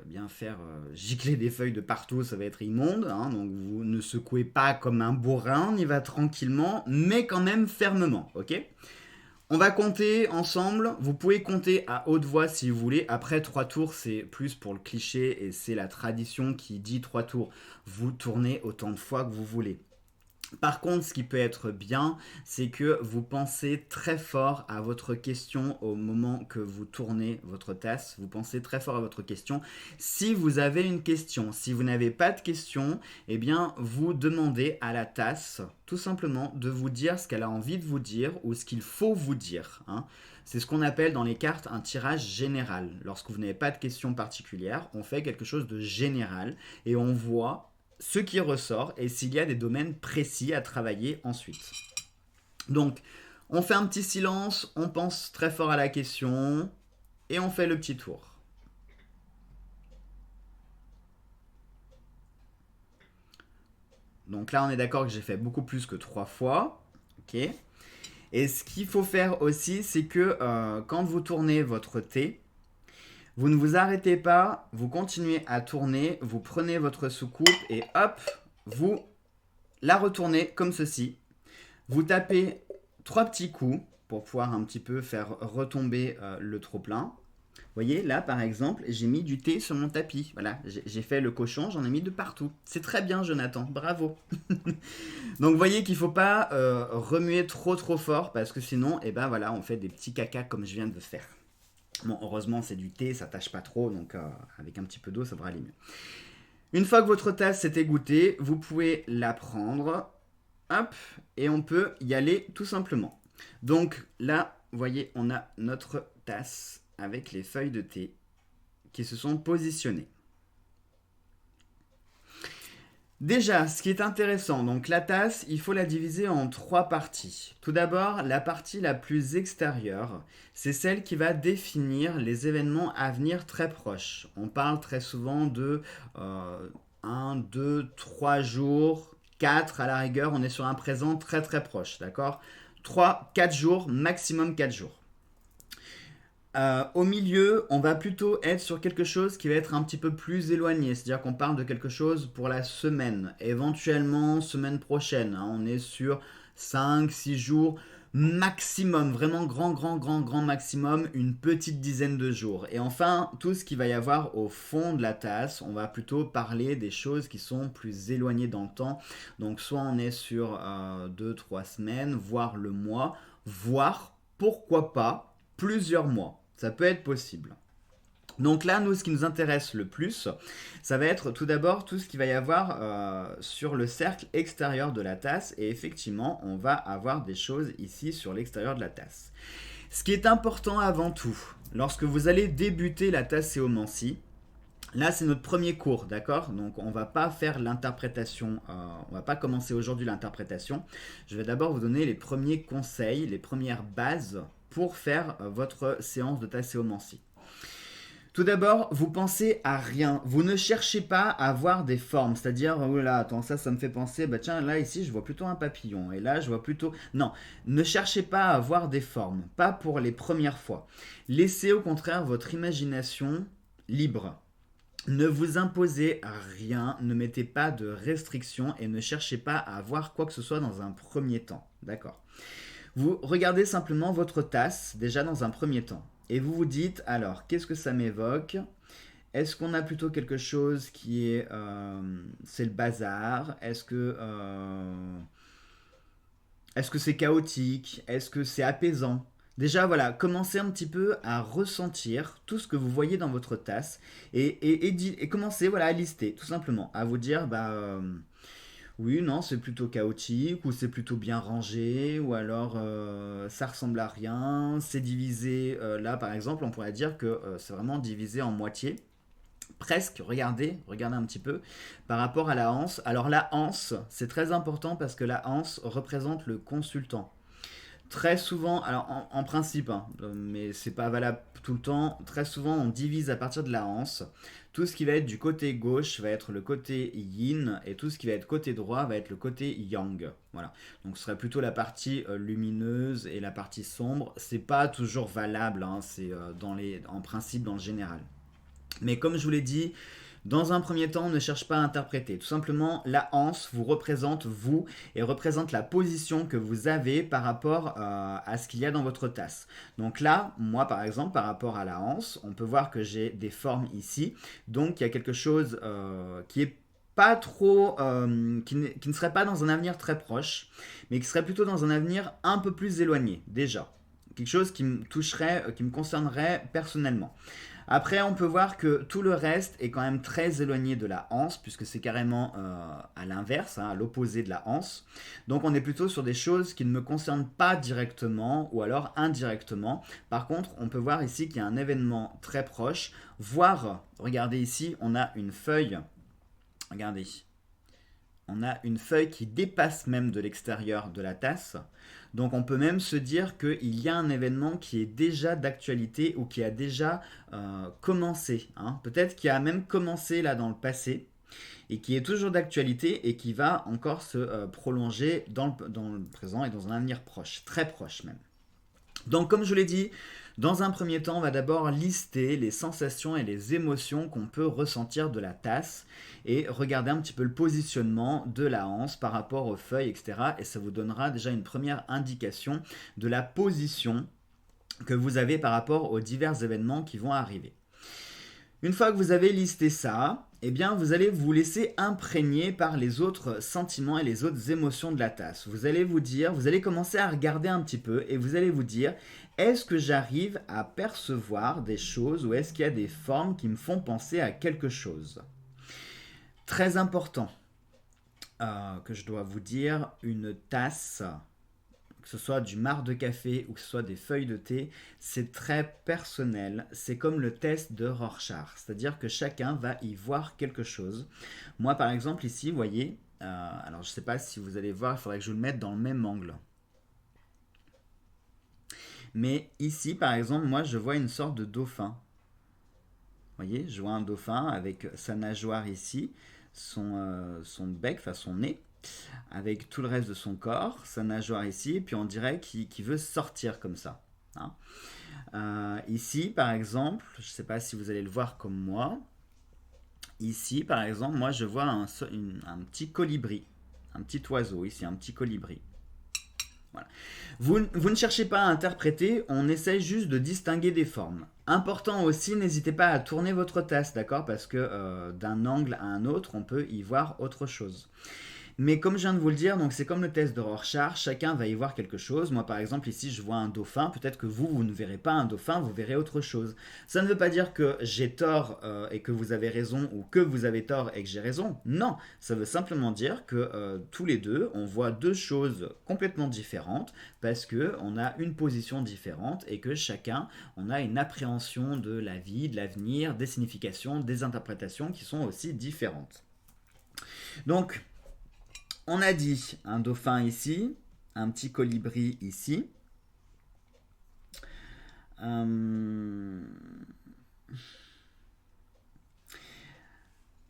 bien faire gicler des feuilles de partout, ça va être immonde. Hein, donc vous ne secouez pas comme un bourrin, on y va tranquillement, mais quand même fermement, ok? On va compter ensemble. Vous pouvez compter à haute voix si vous voulez. Après 3 tours, c'est plus pour le cliché et c'est la tradition qui dit 3 tours. Vous tournez autant de fois que vous voulez. Par contre, ce qui peut être bien, c'est que vous pensez très fort à votre question au moment que vous tournez votre tasse. Vous pensez très fort à votre question. Si vous avez une question, si vous n'avez pas de question, eh bien, vous demandez à la tasse tout simplement de vous dire ce qu'elle a envie de vous dire ou ce qu'il faut vous dire. Hein. C'est ce qu'on appelle dans les cartes un tirage général. Lorsque vous n'avez pas de question particulière, on fait quelque chose de général et on voit ce qui ressort et s'il y a des domaines précis à travailler ensuite. Donc, on fait un petit silence, on pense très fort à la question et on fait le petit tour. Donc là, on est d'accord que j'ai fait beaucoup plus que 3 fois. Ok. Et ce qu'il faut faire aussi, c'est que quand vous tournez votre thé, vous ne vous arrêtez pas, vous continuez à tourner, vous prenez votre soucoupe et hop, vous la retournez comme ceci. Vous tapez 3 petits coups pour pouvoir un petit peu faire retomber le trop-plein. Vous voyez, là par exemple, j'ai mis du thé sur mon tapis. Voilà, j'ai fait le cochon, j'en ai mis de partout. C'est très bien, Jonathan, bravo. Donc vous voyez qu'il ne faut pas remuer trop fort parce que sinon, eh ben, voilà, on fait des petits cacas comme je viens de faire. Bon, heureusement, c'est du thé, ça tâche pas trop, donc avec un petit peu d'eau, ça devrait aller mieux. Une fois que votre tasse s'est égouttée, vous pouvez la prendre, hop, et on peut y aller tout simplement. Donc là, vous voyez, on a notre tasse avec les feuilles de thé qui se sont positionnées. Déjà, ce qui est intéressant, donc la tasse, il faut la diviser en 3 parties. Tout d'abord, la partie la plus extérieure, c'est celle qui va définir les événements à venir très proches. On parle très souvent de 1, 2, 3 jours, 4 à la rigueur, on est sur un présent très proche, d'accord? 3, 4 jours, maximum 4 jours. Au milieu, on va plutôt être sur quelque chose qui va être un petit peu plus éloigné, c'est-à-dire qu'on parle de quelque chose pour la semaine, éventuellement semaine prochaine. Hein, on est sur 5, 6 jours maximum, vraiment grand maximum, une petite dizaine de jours. Et enfin, tout ce qu'il va y avoir au fond de la tasse, on va plutôt parler des choses qui sont plus éloignées dans le temps. Donc soit on est sur 2-3 semaines, voire le mois, voire, pourquoi pas, plusieurs mois. Ça peut être possible. Donc là, nous, ce qui nous intéresse le plus, ça va être tout d'abord tout ce qu'il va y avoir sur le cercle extérieur de la tasse. Et effectivement, on va avoir des choses ici sur l'extérieur de la tasse. Ce qui est important avant tout, lorsque vous allez débuter la tasséomancie, là, c'est notre premier cours, d'accord? Donc, on ne va pas faire l'interprétation, on ne va pas commencer aujourd'hui l'interprétation. Je vais d'abord vous donner les premiers conseils, les premières bases pour faire votre séance de tasséomancie. Tout d'abord, vous pensez à rien. Vous ne cherchez pas à voir des formes. C'est-à-dire, oh là, attends, ça me fait penser, bah tiens, là, ici, je vois plutôt un papillon. Et là, je vois plutôt... Non, ne cherchez pas à voir des formes. Pas pour les premières fois. Laissez au contraire votre imagination libre. Ne vous imposez rien, ne mettez pas de restrictions et ne cherchez pas à voir quoi que ce soit dans un premier temps. D'accord? Vous regardez simplement votre tasse, déjà dans un premier temps. Et vous vous dites, alors, qu'est-ce que ça m'évoque? Est-ce qu'on a plutôt quelque chose qui est... c'est le bazar? Est-ce que c'est chaotique? Est-ce que c'est apaisant? Déjà, voilà, commencez un petit peu à ressentir tout ce que vous voyez dans votre tasse et commencez voilà, à lister, tout simplement, à vous dire, bah... Oui, non, c'est plutôt chaotique, ou c'est plutôt bien rangé, ou alors ça ressemble à rien, c'est divisé, là par exemple, on pourrait dire que c'est vraiment divisé en moitié, presque, regardez un petit peu, par rapport à la anse. Alors la anse, c'est très important parce que la anse représente le consultant. Très souvent, alors en principe, hein, mais c'est pas valable tout le temps, très souvent on divise à partir de la anse. Tout ce qui va être du côté gauche va être le côté yin et tout ce qui va être côté droit va être le côté yang. Voilà. Donc ce serait plutôt la partie lumineuse et la partie sombre. C'est pas toujours valable, hein, c'est en principe dans le général. Mais comme je vous l'ai dit, dans un premier temps, on ne cherche pas à interpréter. Tout simplement, la anse vous représente vous et représente la position que vous avez par rapport à ce qu'il y a dans votre tasse. Donc là, moi par exemple, par rapport à la anse, on peut voir que j'ai des formes ici. Donc il y a quelque chose qui est pas trop, qui ne serait pas dans un avenir très proche, mais qui serait plutôt dans un avenir un peu plus éloigné déjà. Quelque chose qui me toucherait, qui me concernerait personnellement. Après, on peut voir que tout le reste est quand même très éloigné de la anse, puisque c'est carrément à l'inverse, hein, à l'opposé de la anse. Donc on est plutôt sur des choses qui ne me concernent pas directement, ou alors indirectement. Par contre, on peut voir ici qu'il y a un événement très proche, voire, regardez ici, on a une feuille, regardez, on a une feuille qui dépasse même de l'extérieur de la tasse. Donc on peut même se dire qu'il y a un événement qui est déjà d'actualité ou qui a déjà commencé, hein. Peut-être qu'il a même commencé là dans le passé et qui est toujours d'actualité et qui va encore se prolonger dans le présent et dans un avenir proche, très proche même. Donc comme je l'ai dit, dans un premier temps, on va d'abord lister les sensations et les émotions qu'on peut ressentir de la tasse et regarder un petit peu le positionnement de la anse par rapport aux feuilles, etc. Et ça vous donnera déjà une première indication de la position que vous avez par rapport aux divers événements qui vont arriver. Une fois que vous avez listé ça, eh bien, vous allez vous laisser imprégner par les autres sentiments et les autres émotions de la tasse. Vous allez vous dire, vous allez commencer à regarder un petit peu et vous allez vous dire, est-ce que j'arrive à percevoir des choses ou est-ce qu'il y a des formes qui me font penser à quelque chose? Très important que je dois vous dire, une tasse, que ce soit du marc de café ou que ce soit des feuilles de thé, c'est très personnel. C'est comme le test de Rorschach, c'est-à-dire que chacun va y voir quelque chose. Moi, par exemple, ici, vous voyez, alors je ne sais pas si vous allez voir, il faudrait que je vous le mette dans le même angle. Mais ici, par exemple, moi, je vois une sorte de dauphin. Vous voyez, je vois un dauphin avec sa nageoire ici, son bec, enfin son nez, avec tout le reste de son corps, sa nageoire ici, et puis on dirait qu'il veut sortir comme ça, hein. Ici, par exemple, je ne sais pas si vous allez le voir comme moi, ici, par exemple, moi je vois un petit colibri, un petit oiseau ici, un petit colibri. Voilà. Vous ne cherchez pas à interpréter, on essaye juste de distinguer des formes. Important aussi, n'hésitez pas à tourner votre tasse, d'accord? Parce que d'un angle à un autre, on peut y voir autre chose. Mais comme je viens de vous le dire, donc c'est comme le test de Rorschach, chacun va y voir quelque chose. Moi par exemple ici je vois un dauphin, peut-être que vous ne verrez pas un dauphin, vous verrez autre chose. Ça ne veut pas dire que j'ai tort et que vous avez raison ou que vous avez tort et que j'ai raison. Non, ça veut simplement dire que tous les deux on voit deux choses complètement différentes parce que on a une position différente et que chacun on a une appréhension de la vie, de l'avenir, des significations, des interprétations qui sont aussi différentes. Donc on a dit un dauphin ici, un petit colibri ici.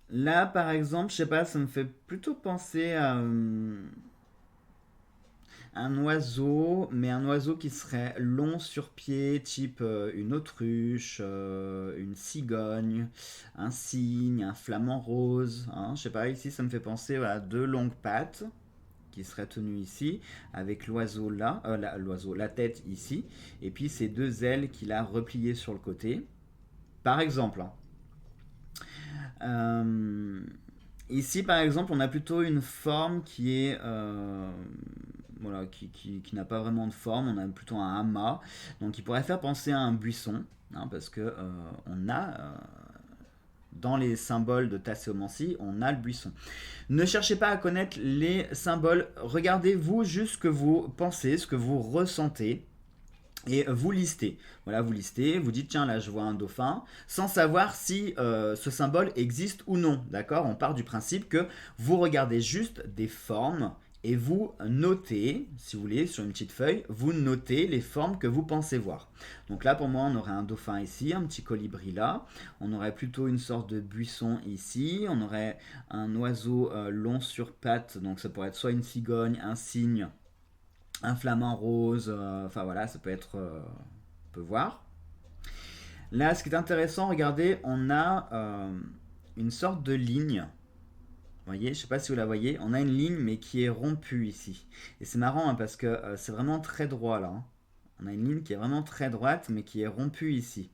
Là, par exemple, je sais pas, ça me fait plutôt penser à un oiseau, mais un oiseau qui serait long sur pied, type une autruche, une cigogne, un cygne, un flamant rose, hein. Je sais pas, ici ça me fait penser à deux longues pattes qui serait tenu ici, avec l'oiseau là, la tête ici, et puis ces deux ailes qu'il a repliées sur le côté. Par exemple, hein. Euh, Ici, par exemple, on a plutôt une forme qui est voilà, qui n'a pas vraiment de forme. On a plutôt un amas, donc il pourrait faire penser à un buisson, hein, parce que on a dans les symboles de tasséomancie, on a le buisson. Ne cherchez pas à connaître les symboles, regardez-vous juste ce que vous pensez, ce que vous ressentez. Et vous listez, voilà, vous listez, vous dites tiens là je vois un dauphin, sans savoir si ce symbole existe ou non, d'accord? On part du principe que vous regardez juste des formes et vous notez, si vous voulez, sur une petite feuille, vous notez les formes que vous pensez voir. Donc là pour moi on aurait un dauphin ici, un petit colibri là, on aurait plutôt une sorte de buisson ici, on aurait un oiseau long sur pattes, donc ça pourrait être soit une cigogne, un cygne, un flamant rose, enfin voilà, ça peut être, on peut voir. Là, ce qui est intéressant, regardez, on a une sorte de ligne. Vous voyez, je ne sais pas si vous la voyez, on a une ligne mais qui est rompue ici. Et c'est marrant hein, parce que c'est vraiment très droit là. Hein. On a une ligne qui est vraiment très droite mais qui est rompue ici.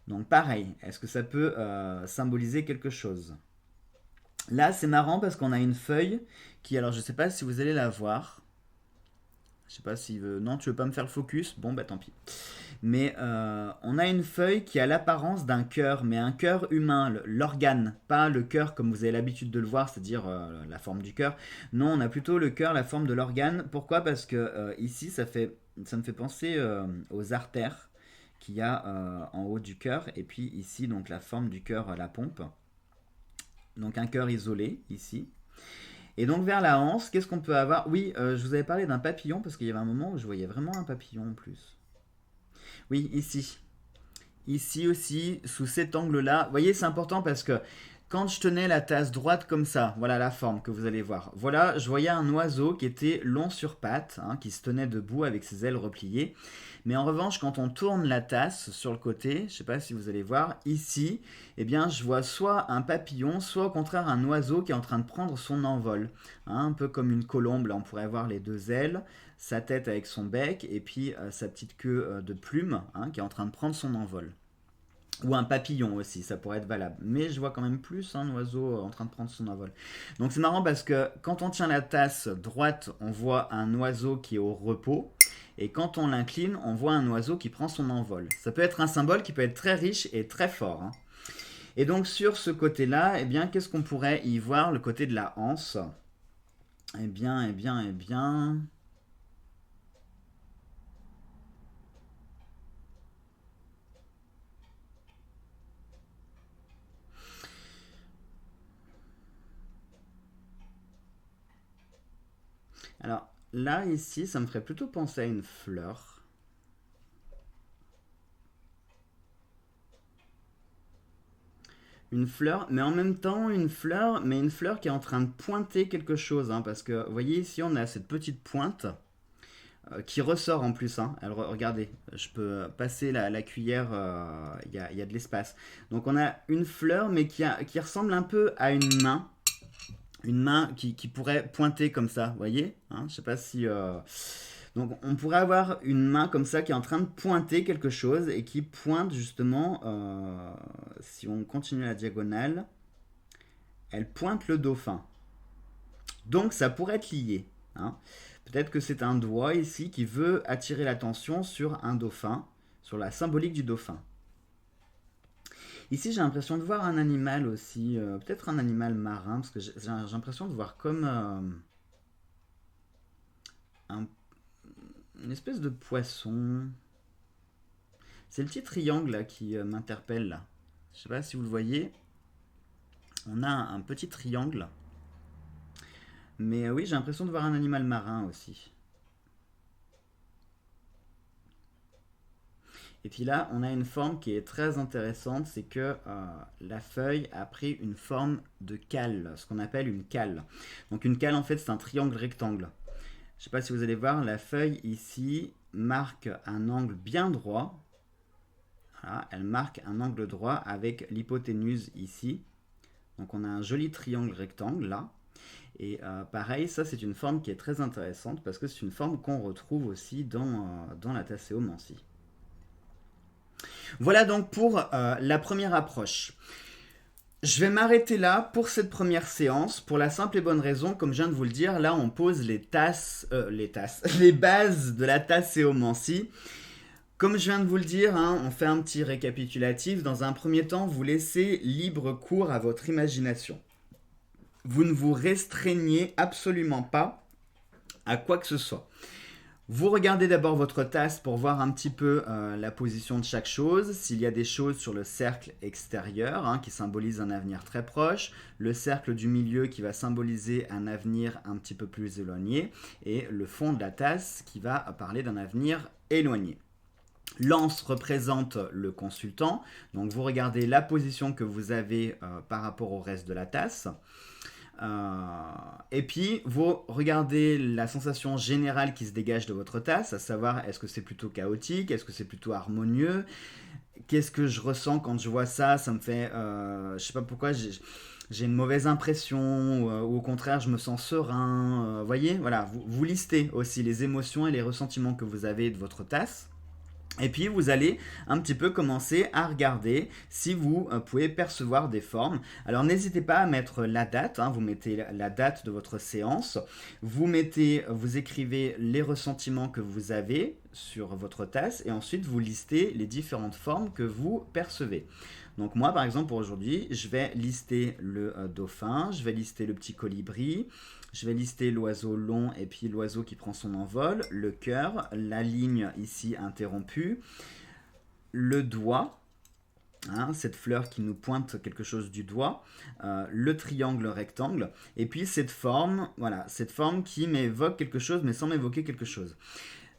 Donc pareil, est-ce que ça peut symboliser quelque chose? Là, c'est marrant parce qu'on a une feuille qui, alors je ne sais pas si vous allez la voir. Je sais pas s'il veut... Non, tu veux pas me faire le focus? Bon, bah tant pis. Mais on a une feuille qui a l'apparence d'un cœur, mais un cœur humain, l'organe. Pas le cœur comme vous avez l'habitude de le voir, c'est-à-dire la forme du cœur. Non, on a plutôt le cœur, la forme de l'organe. Pourquoi? Parce que ici, ça me fait penser aux artères qu'il y a en haut du cœur. Et puis ici, donc la forme du cœur, la pompe. Donc un cœur isolé, ici. Et donc vers la anse, qu'est-ce qu'on peut avoir? Oui, je vous avais parlé d'un papillon, parce qu'il y avait un moment où je voyais vraiment un papillon en plus. Oui, ici. Ici aussi, sous cet angle-là. Vous voyez, c'est important parce que quand je tenais la tasse droite comme ça, voilà la forme que vous allez voir. Voilà, je voyais un oiseau qui était long sur pattes, hein, qui se tenait debout avec ses ailes repliées. Mais en revanche, quand on tourne la tasse sur le côté, je ne sais pas si vous allez voir, ici, eh bien, je vois soit un papillon, soit au contraire un oiseau qui est en train de prendre son envol. Hein, un peu comme une colombe, là on pourrait voir les deux ailes, sa tête avec son bec, et puis sa petite queue de plume, hein, qui est en train de prendre son envol. Ou un papillon aussi, ça pourrait être valable. Mais je vois quand même plus un oiseau en train de prendre son envol. Donc c'est marrant parce que quand on tient la tasse droite, on voit un oiseau qui est au repos. Et quand on l'incline, on voit un oiseau qui prend son envol. Ça peut être un symbole qui peut être très riche et très fort. Hein. Et donc sur ce côté-là, eh bien, qu'est-ce qu'on pourrait y voir, le côté de la anse? Eh bien, eh bien, eh bien... Alors, là, ici, ça me ferait plutôt penser à une fleur. Une fleur, mais en même temps, mais une fleur qui est en train de pointer quelque chose. Hein, parce que, vous voyez, ici, on a cette petite pointe qui ressort en plus. Hein. Alors, regardez, je peux passer la cuillère, il y a de l'espace. Donc, on a une fleur, mais qui ressemble un peu à une main. Une main qui pourrait pointer comme ça, vous voyez hein, je ne sais pas si... Donc on pourrait avoir une main comme ça qui est en train de pointer quelque chose et qui pointe justement, si on continue la diagonale, elle pointe le dauphin. Donc ça pourrait être lié. Hein. Peut-être que c'est un doigt ici qui veut attirer l'attention sur un dauphin, sur la symbolique du dauphin. Ici, j'ai l'impression de voir un animal aussi, peut-être un animal marin, parce que j'ai l'impression de voir comme une espèce de poisson. C'est le petit triangle là qui m'interpelle là. Je ne sais pas si vous le voyez. On a un petit triangle. Mais oui, j'ai l'impression de voir un animal marin aussi. Et puis là, on a une forme qui est très intéressante, c'est que la feuille a pris une forme de cale, ce qu'on appelle une cale. Donc une cale, en fait, c'est un triangle rectangle. Je ne sais pas si vous allez voir, la feuille ici marque un angle bien droit. Voilà, elle marque un angle droit avec l'hypoténuse ici. Donc on a un joli triangle rectangle là. Et pareil, ça c'est une forme qui est très intéressante parce que c'est une forme qu'on retrouve aussi dans la tasséomancie. Voilà donc pour la première approche. Je vais m'arrêter là pour cette première séance, pour la simple et bonne raison, comme je viens de vous le dire, là on pose les bases de la tasséomancie. Comme je viens de vous le dire, hein, on fait un petit récapitulatif. Dans un premier temps, vous laissez libre cours à votre imagination. Vous ne vous restreignez absolument pas à quoi que ce soit. Vous regardez d'abord votre tasse pour voir un petit peu la position de chaque chose, s'il y a des choses sur le cercle extérieur hein, qui symbolise un avenir très proche, le cercle du milieu qui va symboliser un avenir un petit peu plus éloigné et le fond de la tasse qui va parler d'un avenir éloigné. L'anse représente le consultant, donc vous regardez la position que vous avez par rapport au reste de la tasse. Et puis vous regardez la sensation générale qui se dégage de votre tasse, à savoir est-ce que c'est plutôt chaotique, est-ce que c'est plutôt harmonieux, qu'est-ce que je ressens quand je vois ça, ça me fait, je sais pas pourquoi, j'ai une mauvaise impression, ou au contraire je me sens serein, voyez, voilà, vous listez aussi les émotions et les ressentiments que vous avez de votre tasse. Et puis vous allez un petit peu commencer à regarder si vous pouvez percevoir des formes. Alors n'hésitez pas à mettre la date, hein, vous mettez la date de votre séance, vous écrivez les ressentiments que vous avez sur votre tasse et ensuite vous listez les différentes formes que vous percevez. Donc moi par exemple pour aujourd'hui, je vais lister le dauphin, je vais lister le petit colibri, je vais lister l'oiseau long et puis l'oiseau qui prend son envol, le cœur, la ligne ici interrompue, le doigt, hein, cette fleur qui nous pointe quelque chose du doigt, le triangle rectangle, et puis cette forme, voilà, cette forme qui m'évoque quelque chose mais sans m'évoquer quelque chose.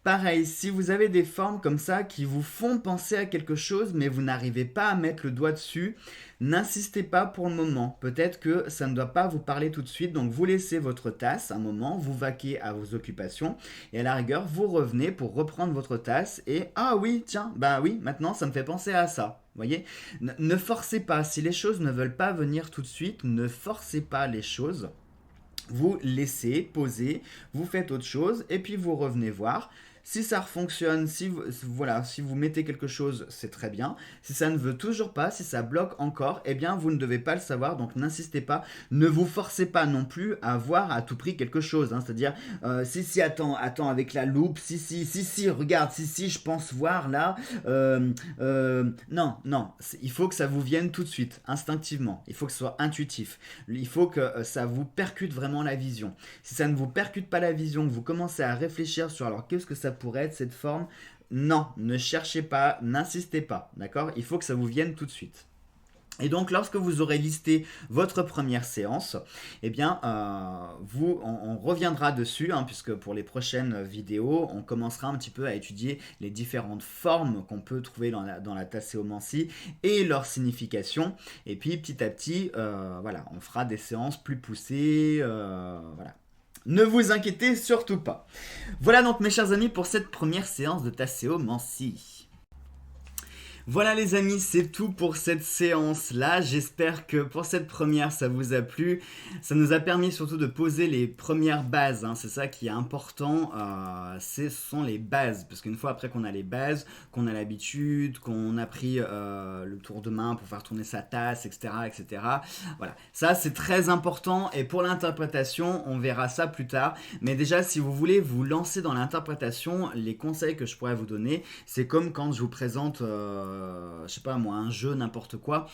Pareil, si vous avez des formes comme ça qui vous font penser à quelque chose mais vous n'arrivez pas à mettre le doigt dessus, n'insistez pas pour le moment. Peut-être que ça ne doit pas vous parler tout de suite, donc vous laissez votre tasse un moment, vous vaquez à vos occupations et à la rigueur vous revenez pour reprendre votre tasse et ah oui, tiens, bah oui, maintenant ça me fait penser à ça. Voyez, ne forcez pas, si les choses ne veulent pas venir tout de suite, ne forcez pas les choses. Vous laissez poser, vous faites autre chose et puis vous revenez voir. Si ça fonctionne, si vous mettez quelque chose, c'est très bien. Si ça ne veut toujours pas, si ça bloque encore, eh bien vous ne devez pas le savoir, donc n'insistez pas. Ne vous forcez pas non plus à voir à tout prix quelque chose. Hein. C'est-à-dire, attends, avec la loupe, regarde, je pense voir là. Non, il faut que ça vous vienne tout de suite, instinctivement. Il faut que ce soit intuitif. Il faut que ça vous percute vraiment la vision. Si ça ne vous percute pas la vision, que vous commencez à réfléchir sur alors qu'est-ce que ça pourrait être cette forme, non, ne cherchez pas, n'insistez pas, d'accord? Il faut que ça vous vienne tout de suite. Et donc, lorsque vous aurez listé votre première séance, eh bien, on reviendra dessus, hein, puisque pour les prochaines vidéos, on commencera un petit peu à étudier les différentes formes qu'on peut trouver dans la tasséomancie et leur signification. Et puis, petit à petit, voilà, on fera des séances plus poussées, voilà. Ne vous inquiétez surtout pas. Voilà donc mes chers amis pour cette première séance de tasséomancie. Voilà les amis, c'est tout pour cette séance-là. J'espère que pour cette première, ça vous a plu. Ça nous a permis surtout de poser les premières bases. Hein. C'est ça qui est important. Ce sont les bases. Parce qu'une fois après qu'on a les bases, qu'on a l'habitude, qu'on a pris le tour de main pour faire tourner sa tasse, etc., etc. Voilà. Ça, c'est très important. Et pour l'interprétation, on verra ça plus tard. Mais déjà, si vous voulez vous lancer dans l'interprétation, les conseils que je pourrais vous donner, c'est comme quand je vous présente... je sais pas moi, un jeu, n'importe quoi.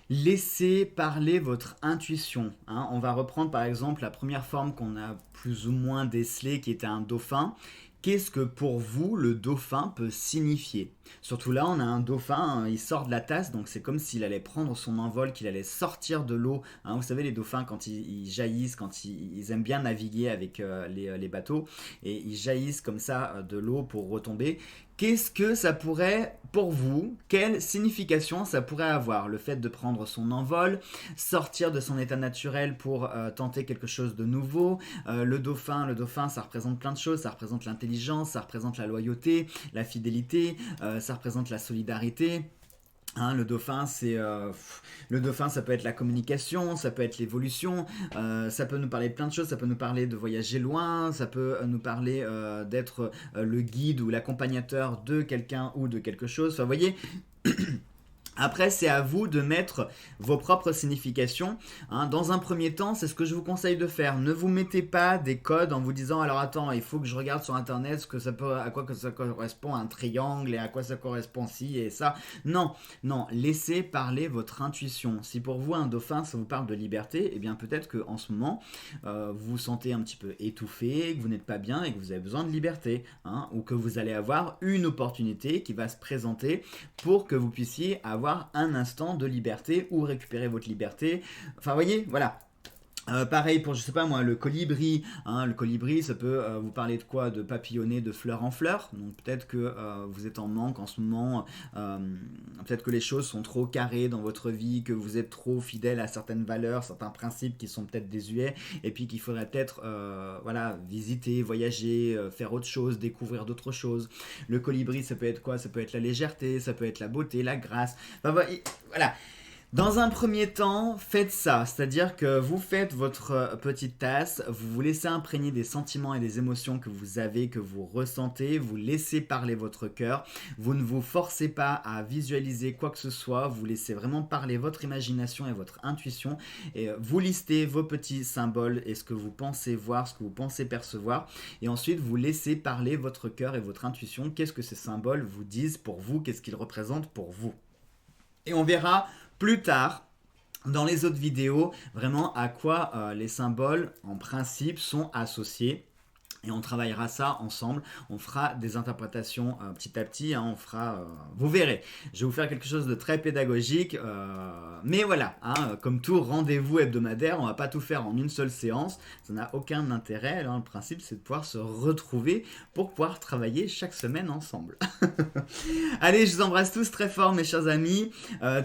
Laissez parler votre intuition. Hein. On va reprendre par exemple la première forme qu'on a plus ou moins décelée qui était un dauphin. Qu'est-ce que pour vous le dauphin peut signifier? Surtout là, on a un dauphin, il sort de la tasse, donc c'est comme s'il allait prendre son envol, qu'il allait sortir de l'eau. Hein, vous savez, les dauphins, quand ils jaillissent, quand ils aiment bien naviguer avec les bateaux, et ils jaillissent comme ça de l'eau pour retomber. Qu'est-ce que ça pourrait, pour vous, quelle signification ça pourrait avoir? Le fait de prendre son envol, sortir de son état naturel pour tenter quelque chose de nouveau. Le dauphin, ça représente plein de choses. Ça représente l'intelligence, ça représente la loyauté, la fidélité, ça représente la solidarité. Hein, le dauphin, ça peut être la communication, ça peut être l'évolution, ça peut nous parler de plein de choses, ça peut nous parler de voyager loin, ça peut nous parler d'être le guide ou l'accompagnateur de quelqu'un ou de quelque chose. Enfin, vous voyez, Après, c'est à vous de mettre vos propres significations. Hein. Dans un premier temps, c'est ce que je vous conseille de faire. Ne vous mettez pas des codes en vous disant alors attends, il faut que je regarde sur internet ce que ça peut, à quoi que ça correspond un triangle et à quoi ça correspond ci et ça. Non, non, laissez parler votre intuition. Si pour vous un dauphin ça vous parle de liberté, eh bien peut-être que en ce moment vous vous sentez un petit peu étouffé, que vous n'êtes pas bien et que vous avez besoin de liberté, hein, ou que vous allez avoir une opportunité qui va se présenter pour que vous puissiez avoir un instant de liberté ou récupérer votre liberté. Enfin, vous voyez, voilà. Pareil pour, je sais pas moi, le colibri. Hein, le colibri, ça peut vous parler de quoi? De papillonner de fleur en fleur. Donc peut-être que vous êtes en manque en ce moment. Peut-être que les choses sont trop carrées dans votre vie, que vous êtes trop fidèle à certaines valeurs, certains principes qui sont peut-être désuets, et puis qu'il faudrait peut-être voilà, visiter, voyager, faire autre chose, découvrir d'autres choses. Le colibri, ça peut être quoi? Ça peut être la légèreté, ça peut être la beauté, la grâce. Enfin, voilà. Dans un premier temps, faites ça, c'est-à-dire que vous faites votre petite tasse, vous vous laissez imprégner des sentiments et des émotions que vous avez, que vous ressentez, vous laissez parler votre cœur, vous ne vous forcez pas à visualiser quoi que ce soit, vous laissez vraiment parler votre imagination et votre intuition, et vous listez vos petits symboles et ce que vous pensez voir, ce que vous pensez percevoir, et ensuite vous laissez parler votre cœur et votre intuition, qu'est-ce que ces symboles vous disent pour vous, qu'est-ce qu'ils représentent pour vous. Et on verra plus tard, dans les autres vidéos, vraiment à quoi les symboles, en principe, sont associés. Et on travaillera ça ensemble, on fera des interprétations petit à petit, hein, on fera, vous verrez, je vais vous faire quelque chose de très pédagogique, mais voilà, hein, comme tout rendez-vous hebdomadaire, on va pas tout faire en une seule séance, ça n'a aucun intérêt, alors le principe c'est de pouvoir se retrouver pour pouvoir travailler chaque semaine ensemble. Allez, je vous embrasse tous très fort mes chers amis,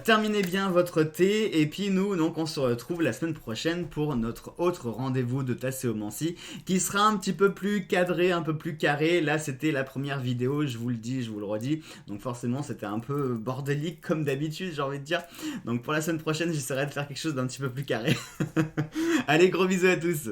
terminez bien votre thé, et puis nous, donc on se retrouve la semaine prochaine pour notre autre rendez-vous de tasséomancie, qui sera un petit peu plus cadré, un peu plus carré. Là, c'était la première vidéo, je vous le dis, je vous le redis. Donc forcément, c'était un peu bordélique comme d'habitude, j'ai envie de dire. Donc pour la semaine prochaine, j'essaierai de faire quelque chose d'un petit peu plus carré. Allez, gros bisous à tous.